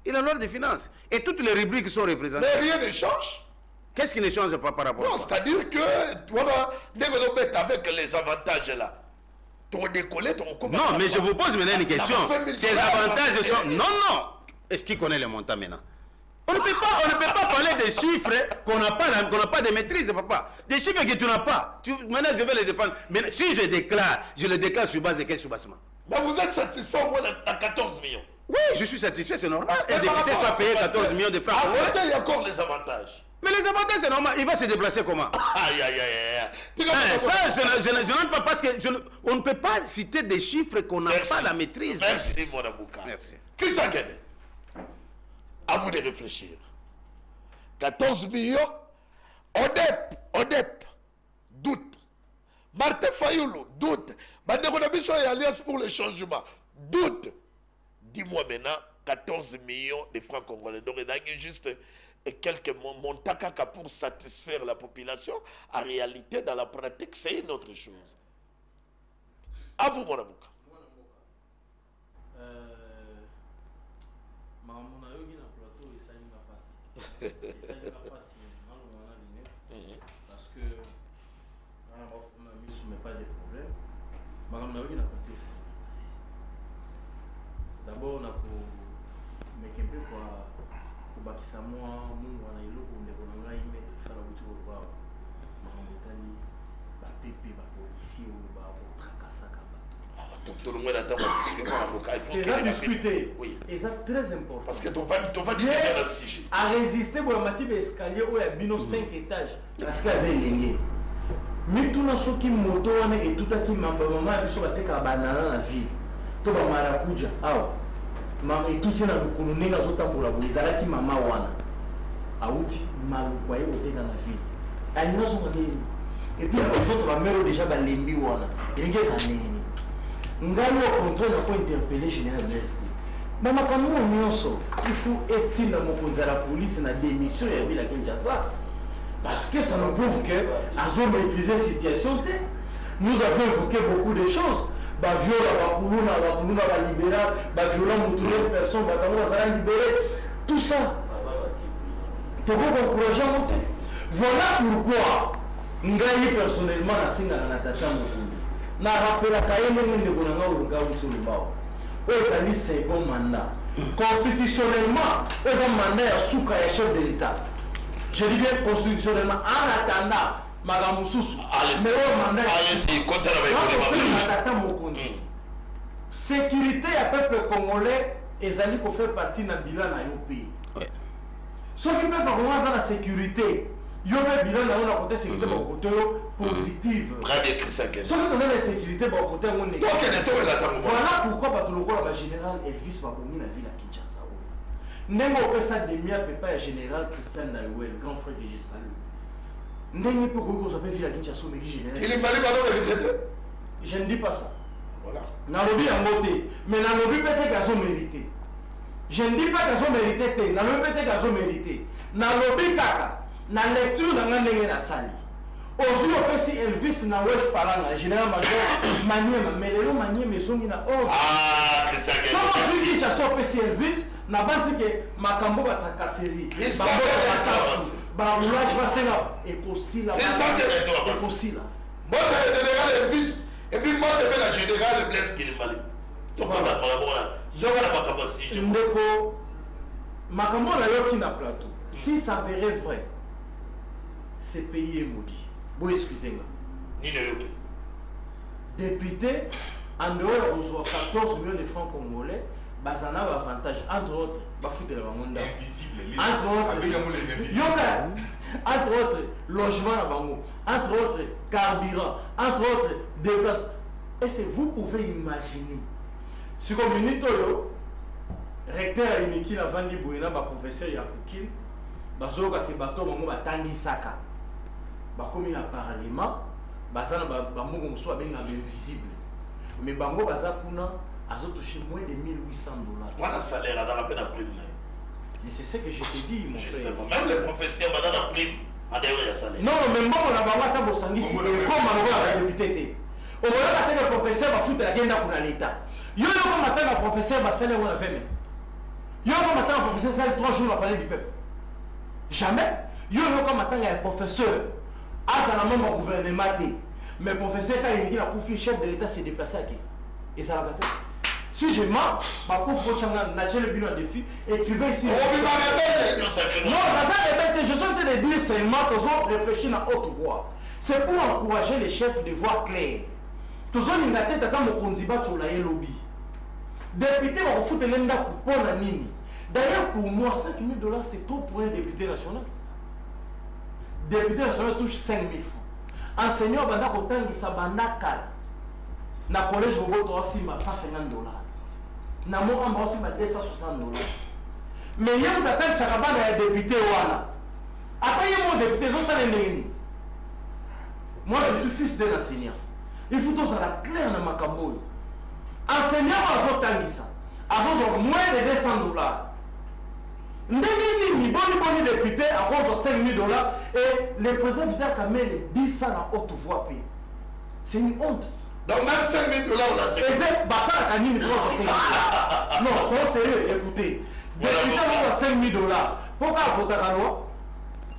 Il y a la loi des finances. Et toutes les rubriques sont représentées. Mais rien ne change. Qu'est-ce qui ne change pas par rapport Non, à ça? c'est-à-dire que, voilà, dès que nous mettons avec les avantages là, tu as décollé, tu as Non, mais je vous pose maintenant une question. Ces avantages sont... Non, non. Est-ce qu'il connaît le montant maintenant? On ne peut pas parler des chiffres qu'on n'a pas de maîtrise, papa. Des chiffres que tu n'as pas. Maintenant, je vais les défendre. Mais si je le déclare sur base de quel soubassement? Mais vous êtes satisfait au moins à 14 millions. Oui, je suis satisfait, c'est normal. Un député soit payé 14 millions de francs. À côté, il y a encore les avantages. Mais les avantages, c'est normal. Il va se déplacer comment? Aïe, aïe, aïe, aïe. Ça, je n'aime pas parce que on ne peut pas citer des chiffres qu'on n'a pas la maîtrise. Merci, mon Abouka. Merci. Christian Kene, à vous de réfléchir. 14 millions, ODEP, doute. Martin Fayoulou, doute. Bandeko Nabiso et Alliance pour le changement, doute. Dis-moi maintenant, 14 millions de francs congolais. Donc, il y a juste quelques montants pour satisfaire la population. En réalité, dans la pratique, c'est une autre chose. À vous, mon avocat. Parce que on n'a pas de problème. D'abord, on a bakisa moi mungu wana iloko ndeko na ngai mettre fala butu ba mahametani ba TP ba policier ou ba trakasa ka bato tout le monde attend à discuter. Oui. Et ça très important. Parce que ton va dire la sujet. À résister pour la matière escalier où il y a bino 5 étages parce que c'est ligne. Mais tout na soki moto wana et tout aki mama biso ba teka banana na ville. To ba marakuja. Ah. Mama etuti na bukulu nenga zotambola bo ezalaki mama wana auti malukwa ye oteka na ville alina zo nini et puis les autres ba mero déjà ba lembi wana engeza nini ngalo au contraire na ko interpeller général d'Est mama kanu nyonso il faut être na mokonzi la police na démission ya ville à Kinshasa parce que ça nous prouve que azo maîtriser situation. Nous avons évoqué beaucoup de choses. Bah viola, bah libéral, bah viola, moutoulef, personne, bah tamou, ça libéré. Tout ça. Toko encourager à monter. Voilà pourquoi, ngai personnellement, na singa na tata mokundi. Na rappela kayeme ngende kunanga uruga utulubao. Ezali second mandat. Constitutionnellement, ezali mandat ya suka ya chef de l'État. Je dis bien constitutionnellement, en attendant, Magamususu. Mais au mandat, sécurité à peuple congolais, ezali ko faire partie na bilan na yo pays. Ce qui peut pas la sécurité, yo be bilan na yo na côté sécurité ba côté positive. Très bien Christian. Ce qui donne la sécurité ba côté mon négatif. Voilà pourquoi ba tout le la général Elvis ba bomi la ville à Kinshasa. Nengo pesa demia pepa général Christian Naouel, grand frère de Jésus. Nengo peut qu'on s'appelle ville à Kinshasa mais général. Il est malé par le je ne dis pas ça. Voilà. Nalobi a moté, mais Nalobi peut-être qu'elles ont mérité. Je ne dis pas qu'elles ont mérité, Nalobi peut-être qu'elles ont mérité. Nalobi kaka, na lecture dans la langue na sali. Aussi on peut si Elvis na wesh parlant, général major Maniema, mais les Maniema mais sont na oh. Ah, c'est ça. Ça aussi qui a sorti si Elvis na banti que makambo batakaseri. Ba roulage va senga ekosila. Ekosila. Moi le général Elvis et puis moi je vais la générale Blaise Kilimali. Donc on a pas zoba na bakabasi. Ndeko makambo na yo ki na plateau. Si ça verrait vrai, ce pays est maudit. Bon, excusez-moi. Député, en dehors, on soit 14 millions de francs congolais, bazana a avantage, entre autres, va foutre la monde. Invisible. Entre autres, logement à Bango, entre autres, carburant, entre autres, déplacements. Est-ce que vous pouvez imaginer, si comme minute, recteur à Iniki, la Vandi Bouina, professeur Yapoukil, bazoka ke bato bango batandi saka bakomi na parlement bazana bango moso abenga invisible mais bango baza kuna azo toucher moins de $1,800. Voilà salaire à la peine à prime. Mais c'est ce que je te dis mon frère. Même les professeurs badana prime en dehors de salaire. Non, mais moi, on a pas de bosangisi, comme on a député. Au moins, le professeur va foutre la gueule dans l'État. Yo, comme matin, le professeur va saler on a fait. Yo, comme matin, le professeur sale 3 jours à parler du peuple. Jamais. Yo, comme matin, le professeur, à la même gouvernement, mais le professeur, quand il dit la confie chef de l'État s'est déplacé à qui? Et ça va gâter. Si je mens, ma pauvre Changa n'a pas le bilan défi, écrivez ici. Non, je suis en train de dire seulement que nous avons réfléchi dans haute voix. C'est pour encourager les chefs de voir clair. Tous ont une tête à mon condibat sur la lobby. Député va foutre l'enda pour la nini. D'ailleurs, pour moi, 5 000 $, c'est trop pour un député national. Député national touche 5 000 francs. Enseignant, banda kotangi sa banda kala. Na collège Bobo aussi 150 $. Na mo amba aussi 260 $. Mais il y a un député qui est député. Après, il y a un député qui est moi, je suis fils d'un enseignant. Il faut que ça soit clair dans ma cambo. Enseignant, à moins de 200 $. Ni bon député à cause de 5 000 $. Et le président Vital Kamerhe dit ça dans haute voix. C'est une honte. Donc même 5 000 $, on a 5 000 $. Non, soyons sérieux, écoutez. Député a 5 000 $. Pourquoi voter à la loi?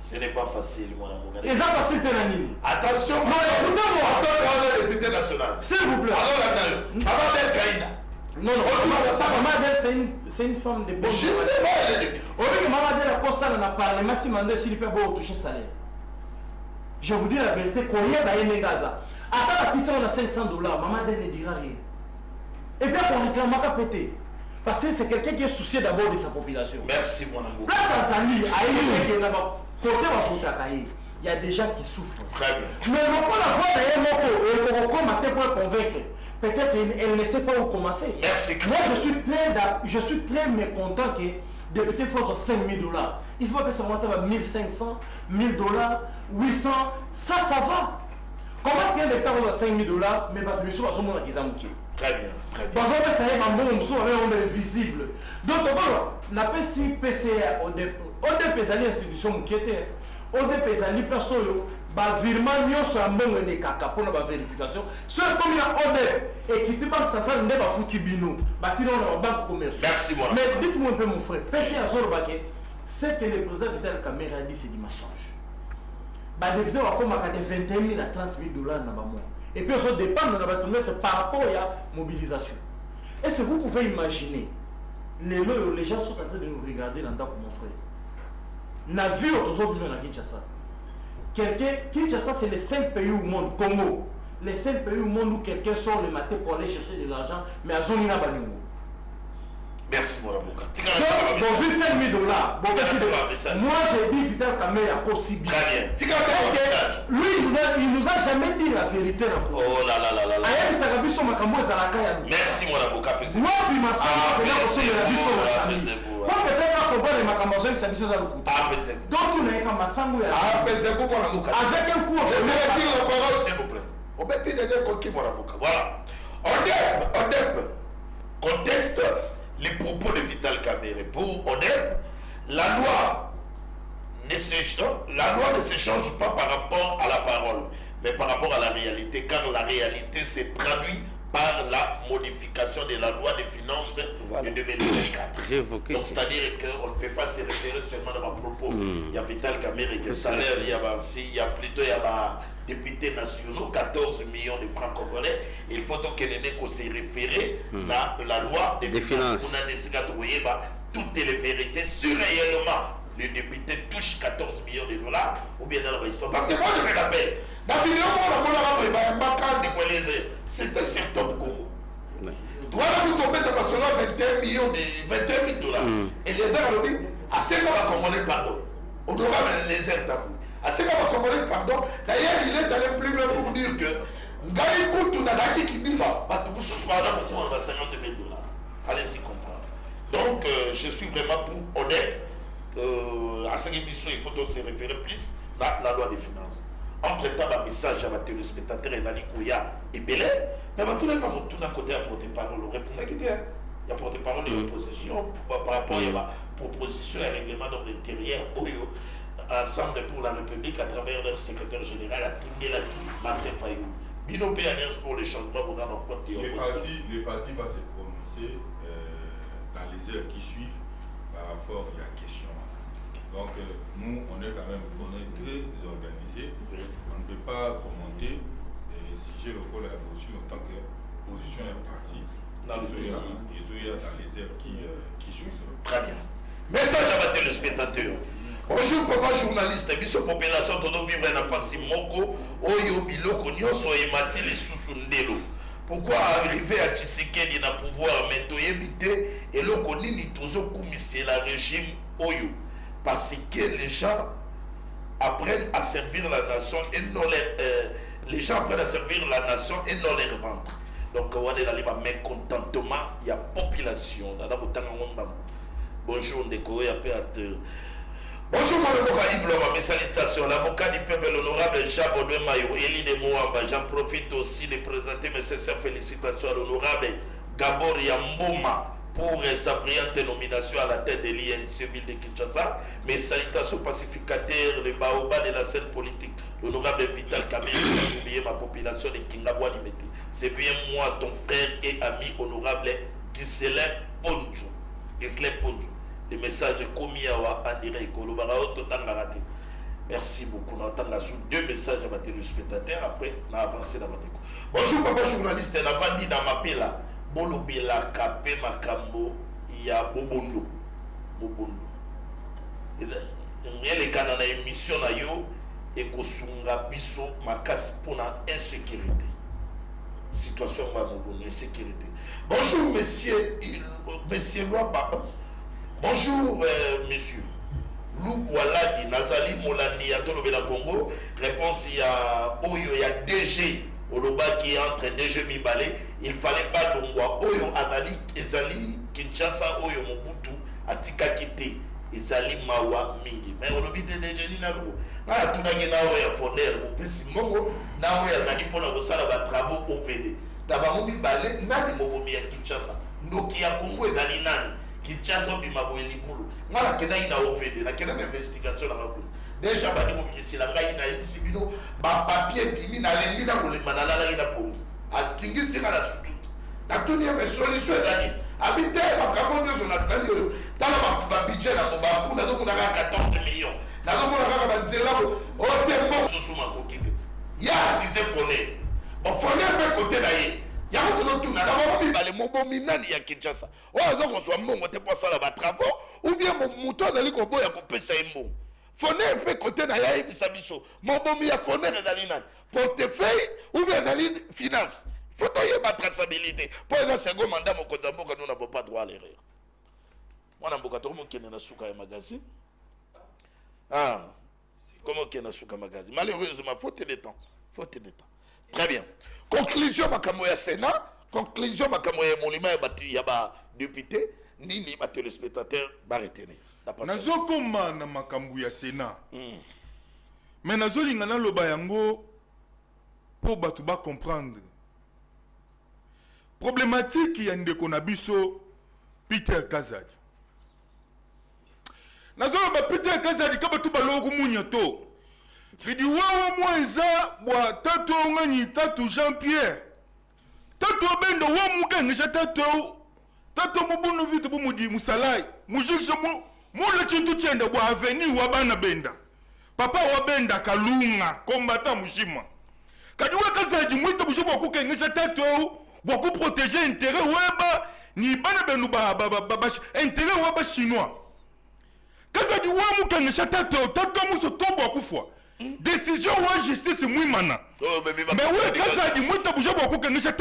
Ce n'est pas facile, mon amour. Et ça facile, t'es nani. Attention, non, écoutez-moi. Attends, le député national. S'il vous plaît. Alors, Maman Del Kaïna. Non, Maman Del, c'est une femme de bonne. Justement, elle est députée. Au lieu que Maman Del a posé dans le Parlement, il m'a demandé s'il peut toucher salaire. Je vous dis la vérité, quand il y a des Gaza, après la pizza, on a 500 $, Maman Del ne dira rien. Et puis, on réclame à péter. Parce que c'est quelqu'un qui est soucié d'abord de sa population. Merci, mon amour. Là, ça s'allie. Il y a des gens qui souffrent. Très bien. Mais on peut la voir d'ailleurs, et pour convaincre. Peut-être elle ne sait pas où commencer. Merci. Moi, je suis très mécontent que les députés fassent 5 000 $. Il faut que ça monte à 1 500, 1 000 $, 800. Ça va. Comment est-ce qu'il y a des députés qui ont 5 000 $, mais les gens sont très bien, très bien. Parce que ça y est, on est invisible. Donc, on a PCA, ODP, c'est l'institution qui était. ODP, c'est l'institution qui virement sur un bon de caca pour la vérification. Ce comme il y a ODP et qui est banque centrale, n'est pas foutu bino. Bâtiment dans la banque commerciale. Merci, mon Mais dites-moi un peu, mon frère. PCA Zorbaké, c'est que le président Vital Kamerhe a dit c'est du mensonge. Les députés vont comme à 21 000 à 30 000 $ dans le mois. Et puis, on dépend de la c'est par rapport à la mobilisation. Est-ce que vous pouvez imaginer, les gens sont en train de nous regarder dans le temps, mon frère. Na vu aujourd'hui dans Kinshasa. Kinshasa, c'est le seul pays au monde, Congo, le seul pays au monde où quelqu'un sort le matin pour aller chercher de l'argent, mais à Zoni na Balingo. Merci, mon amour. Dans une 5 000 $, moi j'ai dit Vital Kamerhe à Kosibi. Très bien. Lui, il nous a jamais dit la vérité. Oh là là là là. Merci, mon amour. Moi, puis ma soeur, donc on est comme Massango. Avec un coup, s'il vous plaît. On va dire voilà. ODEP conteste les propos de Vital Kamerhe. Pour ODEP, la loi ne se change pas par rapport à la parole, mais par rapport à la réalité, car la réalité se traduit par la modification de la loi des finances de 2024. Donc c'est-à-dire qu'on ne peut pas se référer seulement à ma propos. Il y a Vital Kamerhe qui est salaire, il y a plutôt députés nationaux, 14 millions de francs congolais. Il faut que nous se référer à la loi des finances. On a décidé de toutes les vérités sur réellement. Les députés touchent 14 millions de $, ou bien dans leur histoire. Parce que moi je me rappelle, la vidéo, c'était sur Top Congo. Toi, là, vous tombez dans 21 millions de 21 000 $. Et les gens ont dit, à ce qu'on va commander pardon. On aura les interviews. À ce qu'on va commander pardon. D'ailleurs, il est allé plus loin pour dire que Ngaï Koutou Nadaki qui dit là, tout ce soir là, on va 50 000 $. Allez-y comprendre. Donc, je suis vraiment pour honnête. À cette émission, il faut se référer plus à la loi des finances. Entre-temps, un message à ma téléspectateur et Dani Kouya et Belé, mais tout le monde tout d'un côté à porter-parole. Il y a porte-parole de l'opposition par rapport à la proposition et règlement dans l'intérieur. Ensemble pour la République à travers leur secrétaire général à Tingela Martin Fayou. Bino Alliance pour les changements dans notre côté. Le parti va se prononcer dans les heures qui suivent par rapport à la question. Donc nous, on est quand même très organisés. Oui. On ne peut pas commenter si j'ai le rôle à la position en tant que position est partie. Ils sont dans les heures qui suivent. Très bien. Message à ma téléspectateur. Bonjour papa journaliste, biso population todo vivre na pasi moko oyo biloko nyonso emati lisusu ndelo. Pourquoi arriver à Tshisekedi na pouvoir mais toyebite eloko nini tozo kumisi la régime oyo parce que les gens apprennent à servir la nation et non les gens apprennent à servir la nation et non leur ventre. Donc on est dans les mécontentement, il y a population dans la bonjour Ndeko ya péateur. Bonjour mon avocat Ibloma, mes salutations. L'avocat du peuple, l'honorable Jean Baudouin Mayo, Élie de Mouamba. J'en profite aussi de présenter mes sincères félicitations à l'honorable Gabor Yamboma pour sa brillante nomination à la tête de l'INC ville de Kinshasa. Mes salutations pacificateurs, les baobas de la scène politique. L'honorable Vital Kamel, sans oublier ma population de Kingabwa Limete. C'est bien moi, ton frère et ami honorable Gisela Ponjo. Gisela Ponjo. Les messages commis en direct. Merci beaucoup. On entend deux messages à ma téléspectateur. Après, on a avancé dans ma déco. Bonjour, papa journaliste. On a vendu dans ma pela. Bolobela, Kapé, Makambo, il y a Bobondo. Bobondo. Il y a les canaux d'émission et Kosunga Bisso, Makas pour l'insécurité. Situation de insécurité. Bonjour, monsieur Loaba. Bonjour, monsieur. Lou Waladi, Nazali Molani, Antolobela Congo. Réponse, il y a DG, Oloba qui est entre DG Mibale. Il fallait pas Longwa. Oyo Anali, Ezali, Kinshasa, Oyo Mobutu, Atika Kite, Ezali Mawa Mingi. Mais on oublie de DG Ninalo. Na tunagi na oya Fonder, Mopesi Mongo, na oya Nani pour la Rosala va travaux OVD. D'abord, Mibale, Nani Mobomi à Kinshasa. Nokia Congo et Nani Nani. Kinshasa bimabo elikulu ngala kena ina OVD na kena investigation na makulu déjà badi mo bimisi la ngai na yibisibino ba papier bimi na lembi na kolema na lala ina pongi astingi sika na sututi na tuni ya solution dani abite makabo nyo na tsali oyo tala ba budget na ba kuna donc na 14 millions na donc na kaka banzela o tembo susu makokite ya disait Foner bon Foner pe côté na ye yango tozotuna d'abord mibale mobomi nani ya Kinshasa oyo azokozwa mbongo te mpo asala batravaux ou bien moto azali koboya kopesa ye mbongo Foner mpe kote na ye ayebisa biso mobomi ya Foner ezali nani portefeuille ou bien ezali finance faut toyeba traçabilité mpo eza second mandat mokonzi ya mboka nous n'avons pas droit à l'erreur mwana mboka tokomokende na suka ya magazine comment okende na suka ya magazine malheureusement faute de temps très bien. Conclusion makambo ya Sénat, conclusion makambo ya molima ya ba député, nini ba téléspectateur ba retenir. Nazokoma na makambo ya Sénat. Mais nazolinga na loba yango po batu ba comprendre. Problématique ya ndeko na biso Peter Kazadi. Nazoloba Peter Kazadi ka batu ba logo munyato. Bidi wawa mweza bwa tatu ngani tatu Jean-Pierre. Tatu bendo wa mugengisha tatu mubunu vitu bumudi musalai. Mujikisha mule chintu chende bwa avenue wa bana benda. Papa wa benda kalunga kombata mushima. Kadiwe Kazadi mwita bushima kukengisha tatu bwa ku protéger intérêt weba ni bana benu ba intérêt weba chinois. Kazadi wa mukengisha tatu muso tobo kufwa. Décision ou justice mouimana. Mais oui, Kazadi mwita bouger beaucoup que nous sommes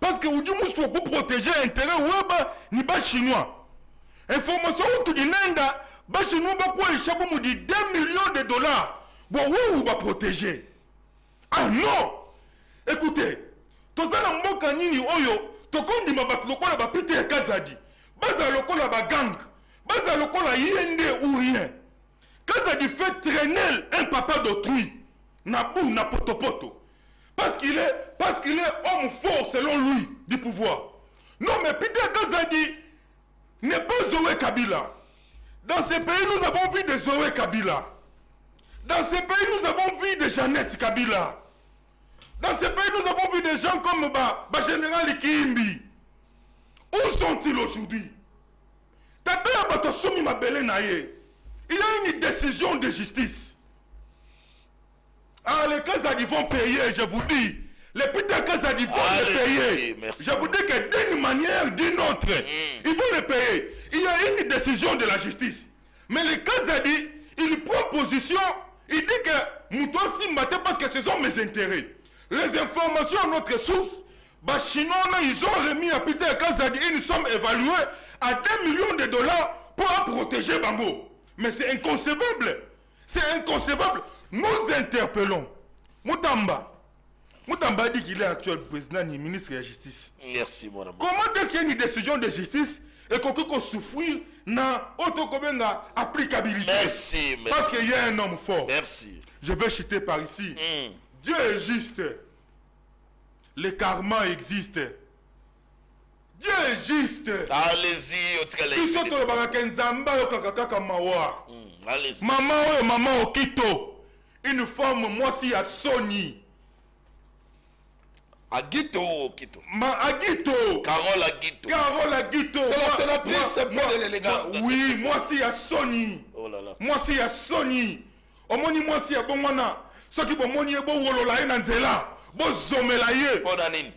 parce que vous dites pour protéger l'intérêt web ni bas chinois. Information où tu dis nenda bas chinois ba quoi échappe nous dit 2 millions de dollars. Bon oui va protéger. Ah non. Écoutez, tout ça la mboka nini oyo tokondi mabak lokola ba Peter Kazadi. Baza lokola ba gang. Baza lokola yende ou rien. Kazadi fait traîner un papa d'autrui, Nabou, na potopoto, parce qu'il est homme fort selon lui du pouvoir. Non mais Peter Kazadi n'est pas Zoé Kabila. Dans ce pays nous avons vu des Zoé Kabila. Dans ce pays, nous avons vu des Jeannette Kabila. Dans ce pays, nous avons vu des gens comme Général Kimbi. Où sont-ils aujourd'hui? Il y a une décision de justice. Ah, les Kazadi vont payer, je vous dis. Les petits Kazadi vont les payer. Je vous dis que d'une manière ou d'une autre, ils vont les payer. Il y a une décision de la justice. Mais les Kazadi, il prend position, il dit que Moutoua Simbate parce que ce sont mes intérêts. Les informations à notre source, Chinois, ils ont remis à Peter Kazadi une somme évaluée à 2 millions de dollars pour protéger Bango. Mais c'est inconcevable. C'est inconcevable. Nous interpellons Moutamba. Moutamba dit qu'il est actuel président du ministre de la Justice. Merci, mon ami. Comment est-ce qu'il y a une décision de justice et qu'on souffrir dans l'applicabilité? Merci, merci. Parce qu'il y a un homme fort. Merci. Je vais chuter par ici. Dieu est juste. Le karma existe. Dieu est juste. Allez-y, allez-y. Maman Okito. Une femme, moi si à Sony. Aguito ou Okito? Agito. Carole Aguito. Carole Aguito. C'est la sénatrice, c'est pas de l'élégance. Oui, moi si à Sony. Oh là là. Moi si à Sony. Omoni moi si à Bomwana. Ce qui bon moni bon wolola ina nzela. Bon zomela ye.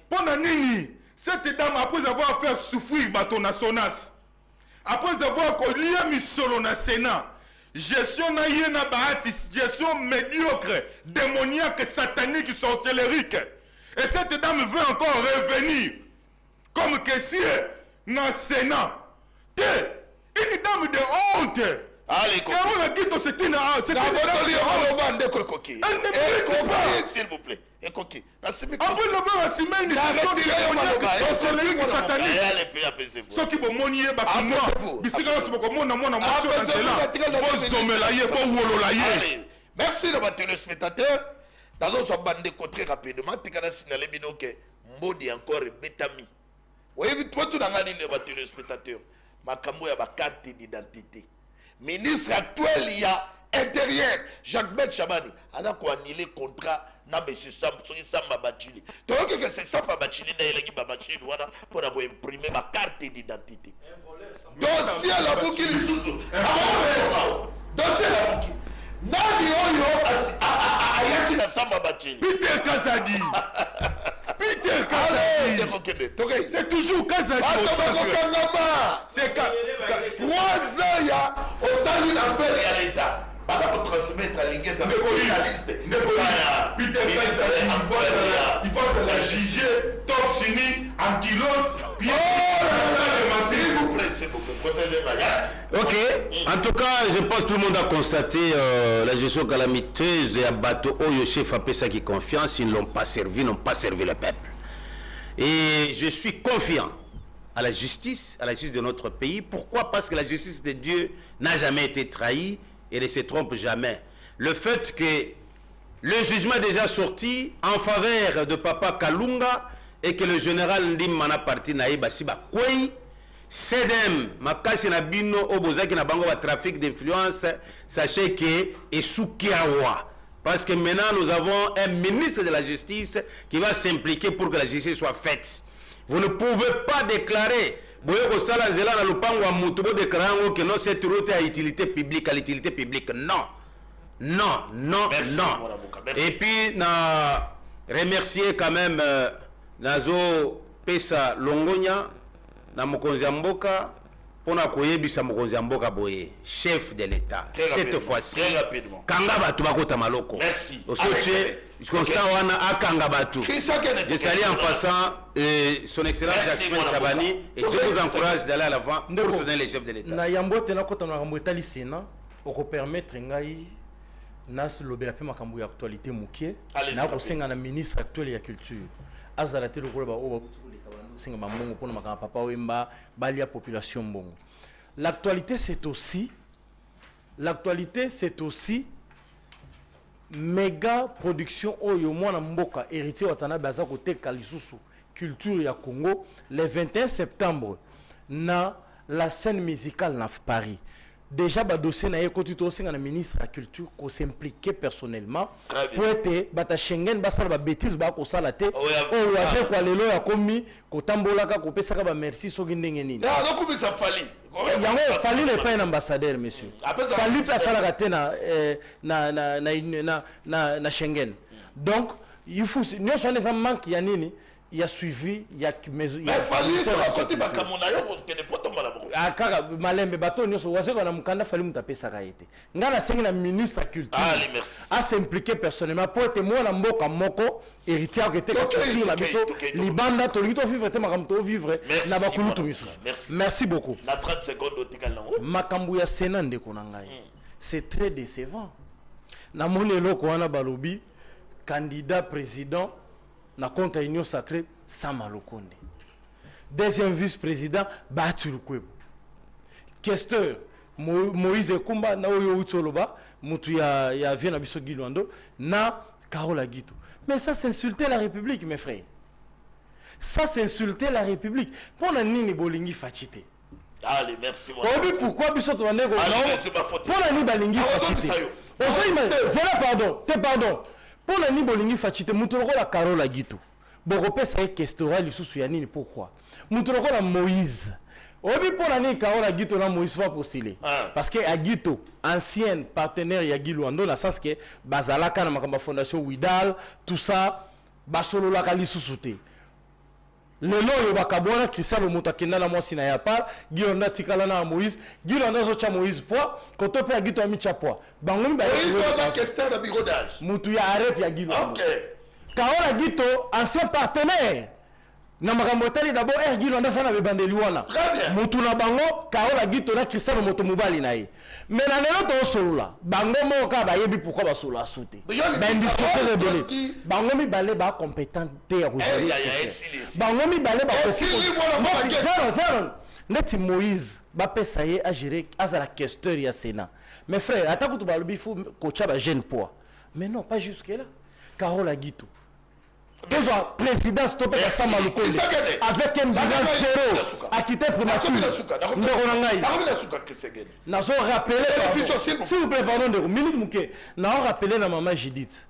Ponanini. Cette dame, après avoir fait souffrir Batona Sonas, après avoir collié Misolo na Sénat, gestion na yena baatis, gestion médiocre, démoniaque, satanique, sorcellerique. Et cette dame veut encore revenir comme caissier na Sénat. Une dame de honte. Allez, c'est une dame de honte. Elle ne mérite pas. S'il vous plaît. Et coquille. Après avoir assumé une gestion démoniaque, sorcellerie, satanique. Ce qui va monier, merci de votre téléspectateur. Dans un bande très rapidement, tu as signalé que Mbodi encore bétami. Oui, toi, tu as gagné votre téléspectateur. Makambo, il y a ma carte d'identité. Ministre actuel, il y a intérieur, Jacques Chabani, a annulé le contrat na monsieur Samba Bachili. Donc que c'est Samba Bachili na Bachili pour avoir imprimé ma carte d'identité. Dossier la bouki Lisuzu. Dossier la bouki. Nani oyo ayaki na Samba Bachili. Peter Kazadi. Peter Kazadi. C'est toujours Kazadi. C'est 3 ans il y a au sein d'une affaire à l'État. Pour transmettre la ligne de spécialiste. Peter Kazadi, il faut la juger, Toxini, Ankylos, s'il vous plaît, protégez ma garde. Ok, en tout cas, je pense que tout le monde a constaté la gestion calamiteuse et à bateau Oyo chef a ça qui confiance, ils n'ont pas servi le peuple. Et je suis confiant à la justice de notre pays. Pourquoi? Parce que la justice de Dieu n'a jamais été trahie et ne se trompe jamais. Le fait que le jugement est déjà sorti en faveur de Papa Kalunga et que le général Ndimana parti naïba siba kwei Sedem makasi na bino obozaki na bango ba trafic d'influence, sachez que Esoukiawa, parce que maintenant nous avons un ministre de la justice qui va s'impliquer pour que la justice soit faite. Vous ne pouvez pas déclarer Boyoko Sala Zela na lupango wa mutubo déclarant que non, cette route a utilité publique, à l'utilité publique. Non. Non, non, merci, non. Merci. Et puis, na remercier quand même Nazo Pesa Longonia, na mokonzi ya mboka, pona koyebisa mokonzi ya mboka boye, chef de l'État. Cette fois-ci, kanga batu bakota maloko. Merci. Constant wana akanga batu. Je salue en passant son excellence Jacques Chabani et je vous encourage d'aller à l'avant pour soutenir les chefs de l'État. Na yambo tena kota na rambo etali Sénat, oko permettre ngai nas lobela pe makambo ya actualité mukie, na ko senga na ministre actuel ya culture. Azala te lokola ba o singa mamongo pona makambo papa wemba balia population mbongo. L'actualité c'est aussi méga production oyo mwana mboka héritier watana baza koteka lisusu culture ya Congo le 21 septembre na la scène musicale na Paris. déjà ba dossier na ye koti to singa na ministre de la culture ko s'impliquer personnellement Très bien. pour être bata Schengen basala ba bêtise ba ko sala te Oh, ya- o wase kwa lelo ya komi ko tambolaka ko pesaka ba merci soki ndenge nini Non, non, comme ça fallait. yango fali n'est pas un ambassadeur monsieur Après ça- fali pe asalaka te na Schengen donc il faut nyonso wana eza manque ya nini ya suivi ya Mais fallait sur la côté bakamona yo parce que ne pas tomber la boue. kaka malembe bato nyonso waseko na mukanda fali mutu apesaka ye te ngai nasengi na ministre ya culture Allez, merci. s'impliquer personnellement po ete mwana mboka moko héritier akete ka Toke, culture na toke, biso toke, toke. libanda tolingi tovivre te makambo tovivre Merci, na bakulutu madame. misusu Merci. merci beaucoup Na 30 secondes au tikal nango. makambo ya sena ndeko na ngai c'est très décevant namoni eloko wana balobi candidat président na compte ya union sacrée Sama Lukonde deuxième vice-président Batu Lukwebo questeur Moïse Ekumba na oyo utoloba mutu ya vient na biso Gilwando na Karola Gitu. Mais ça c'est insulter la République mes frères. Ça c'est insulter la République. Pour la nini bolingi fachite. Allez, merci moi. Obi pourquoi biso to ndeko Allez, c'est ma faute. pour la nini balingi Ah, fachite. ozombisa yo. Zela pardon, te pardon. Pour la nini bolingi fachite mutu la Karola Gitu. Bokopesa ye questora lisusu ya nini pourquoi? Mutu la Moïse. Obi pour la nini Karola Gitu na Moïse va postuler. Ah. Parce que Agito, ancienne partenaire ya Gilwando na sens que bazalaka na makamba fondation Widal, tout ça basolo la lisusu te. Lelo yo bakabona Christian moto akenda na mwasi na ya par Gilwando tikala na Moïse, Gilwando zo cha Moïse poa, koto pe Agito amicha poa. Bango mi ba Moïse va question de bigodage. mutu ya arep ya Gilwando. OK. Kaola Gito, ancien partenaire. Na makambo etali d'abord Gilwando sana bebandeli wana. Très bien. Mutu na bango Kaola Gito na Cristiano moto mobali na ye. Mais na lelo to solola. Bango moka ba yebi pourquoi ba solola sauter. Ba indiscuter rebelle. Bango mi balé ba compétent te ya Eh, ya, journaliste. Bango mi balé ba zero. Neti Moïse ba pesa ye a gérer azala questeur ya Sénat. Mes frères, atako to balobi fu kocha ba jeune poids. Mais non, pas jusque là. Kaola Gito. Déjà, président stoppé à Sama Lukonde avec un bilan zéro à quitter prématuré. Nous avons rappelé, s'il vous plaît, pardon, de minute mouké. Nous avons rappelé la maman Judith.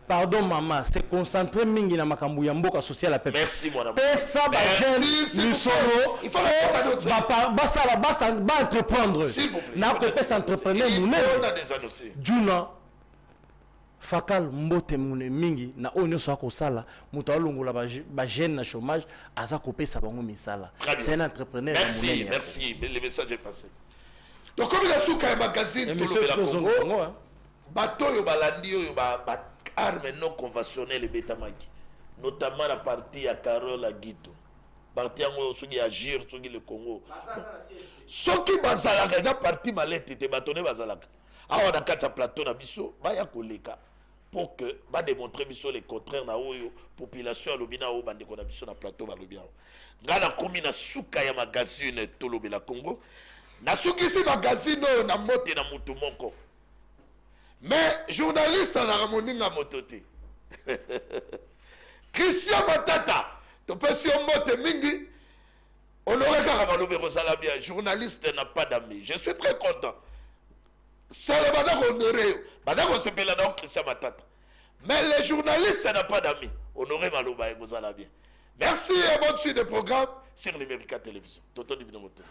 Pardon maman, c'est concentré mingi na makambu ya mboka social à peu près. Merci mon ami. Pesa ba jeune misolo. Il faut la entreprendre. S'il vous plaît. Na ko pesa entrepreneur mouné. On a des annoncés. Juna Fakal mbote mune mingi na onyo so akosala muto alongola ba jeune na chômage aza kopesa bango misala. C'est un entrepreneur. Merci, merci. Le message est passé. Donc comme il a souka un magazine tout le Congo, bateau yo balandi yo ba armes non conventionnelles betamaki. Notamment la partie à Carole Agito. Parti yango soki agir soki le Congo. Soki bazalaka da parti malete te batone bazalaka. Awa na kata plateau na biso ba ya koleka. Pour que va démontrer biso le contraire na oyo population ya lobina o bande ko na biso na plateau ba lobia. Ngana komi na suka ya magazine to lobela Congo. Na suki si magazine oyo na mote na mutu moko. Mais journaliste na ramoninga motote. Christian Matata to pesi mote mingi. Honoré Karamalobe Rosala bien, journaliste n'a pas d'amis. Je suis très content. C'est le madame honoré. Madame on s'appelle là Christian Matata. Mais les journalistes n'ont pas d'amis. Honoré Maloba et Gozala bien. Merci et bonne suite de programme sur Numérica Télévision. Toto Dibino Moto.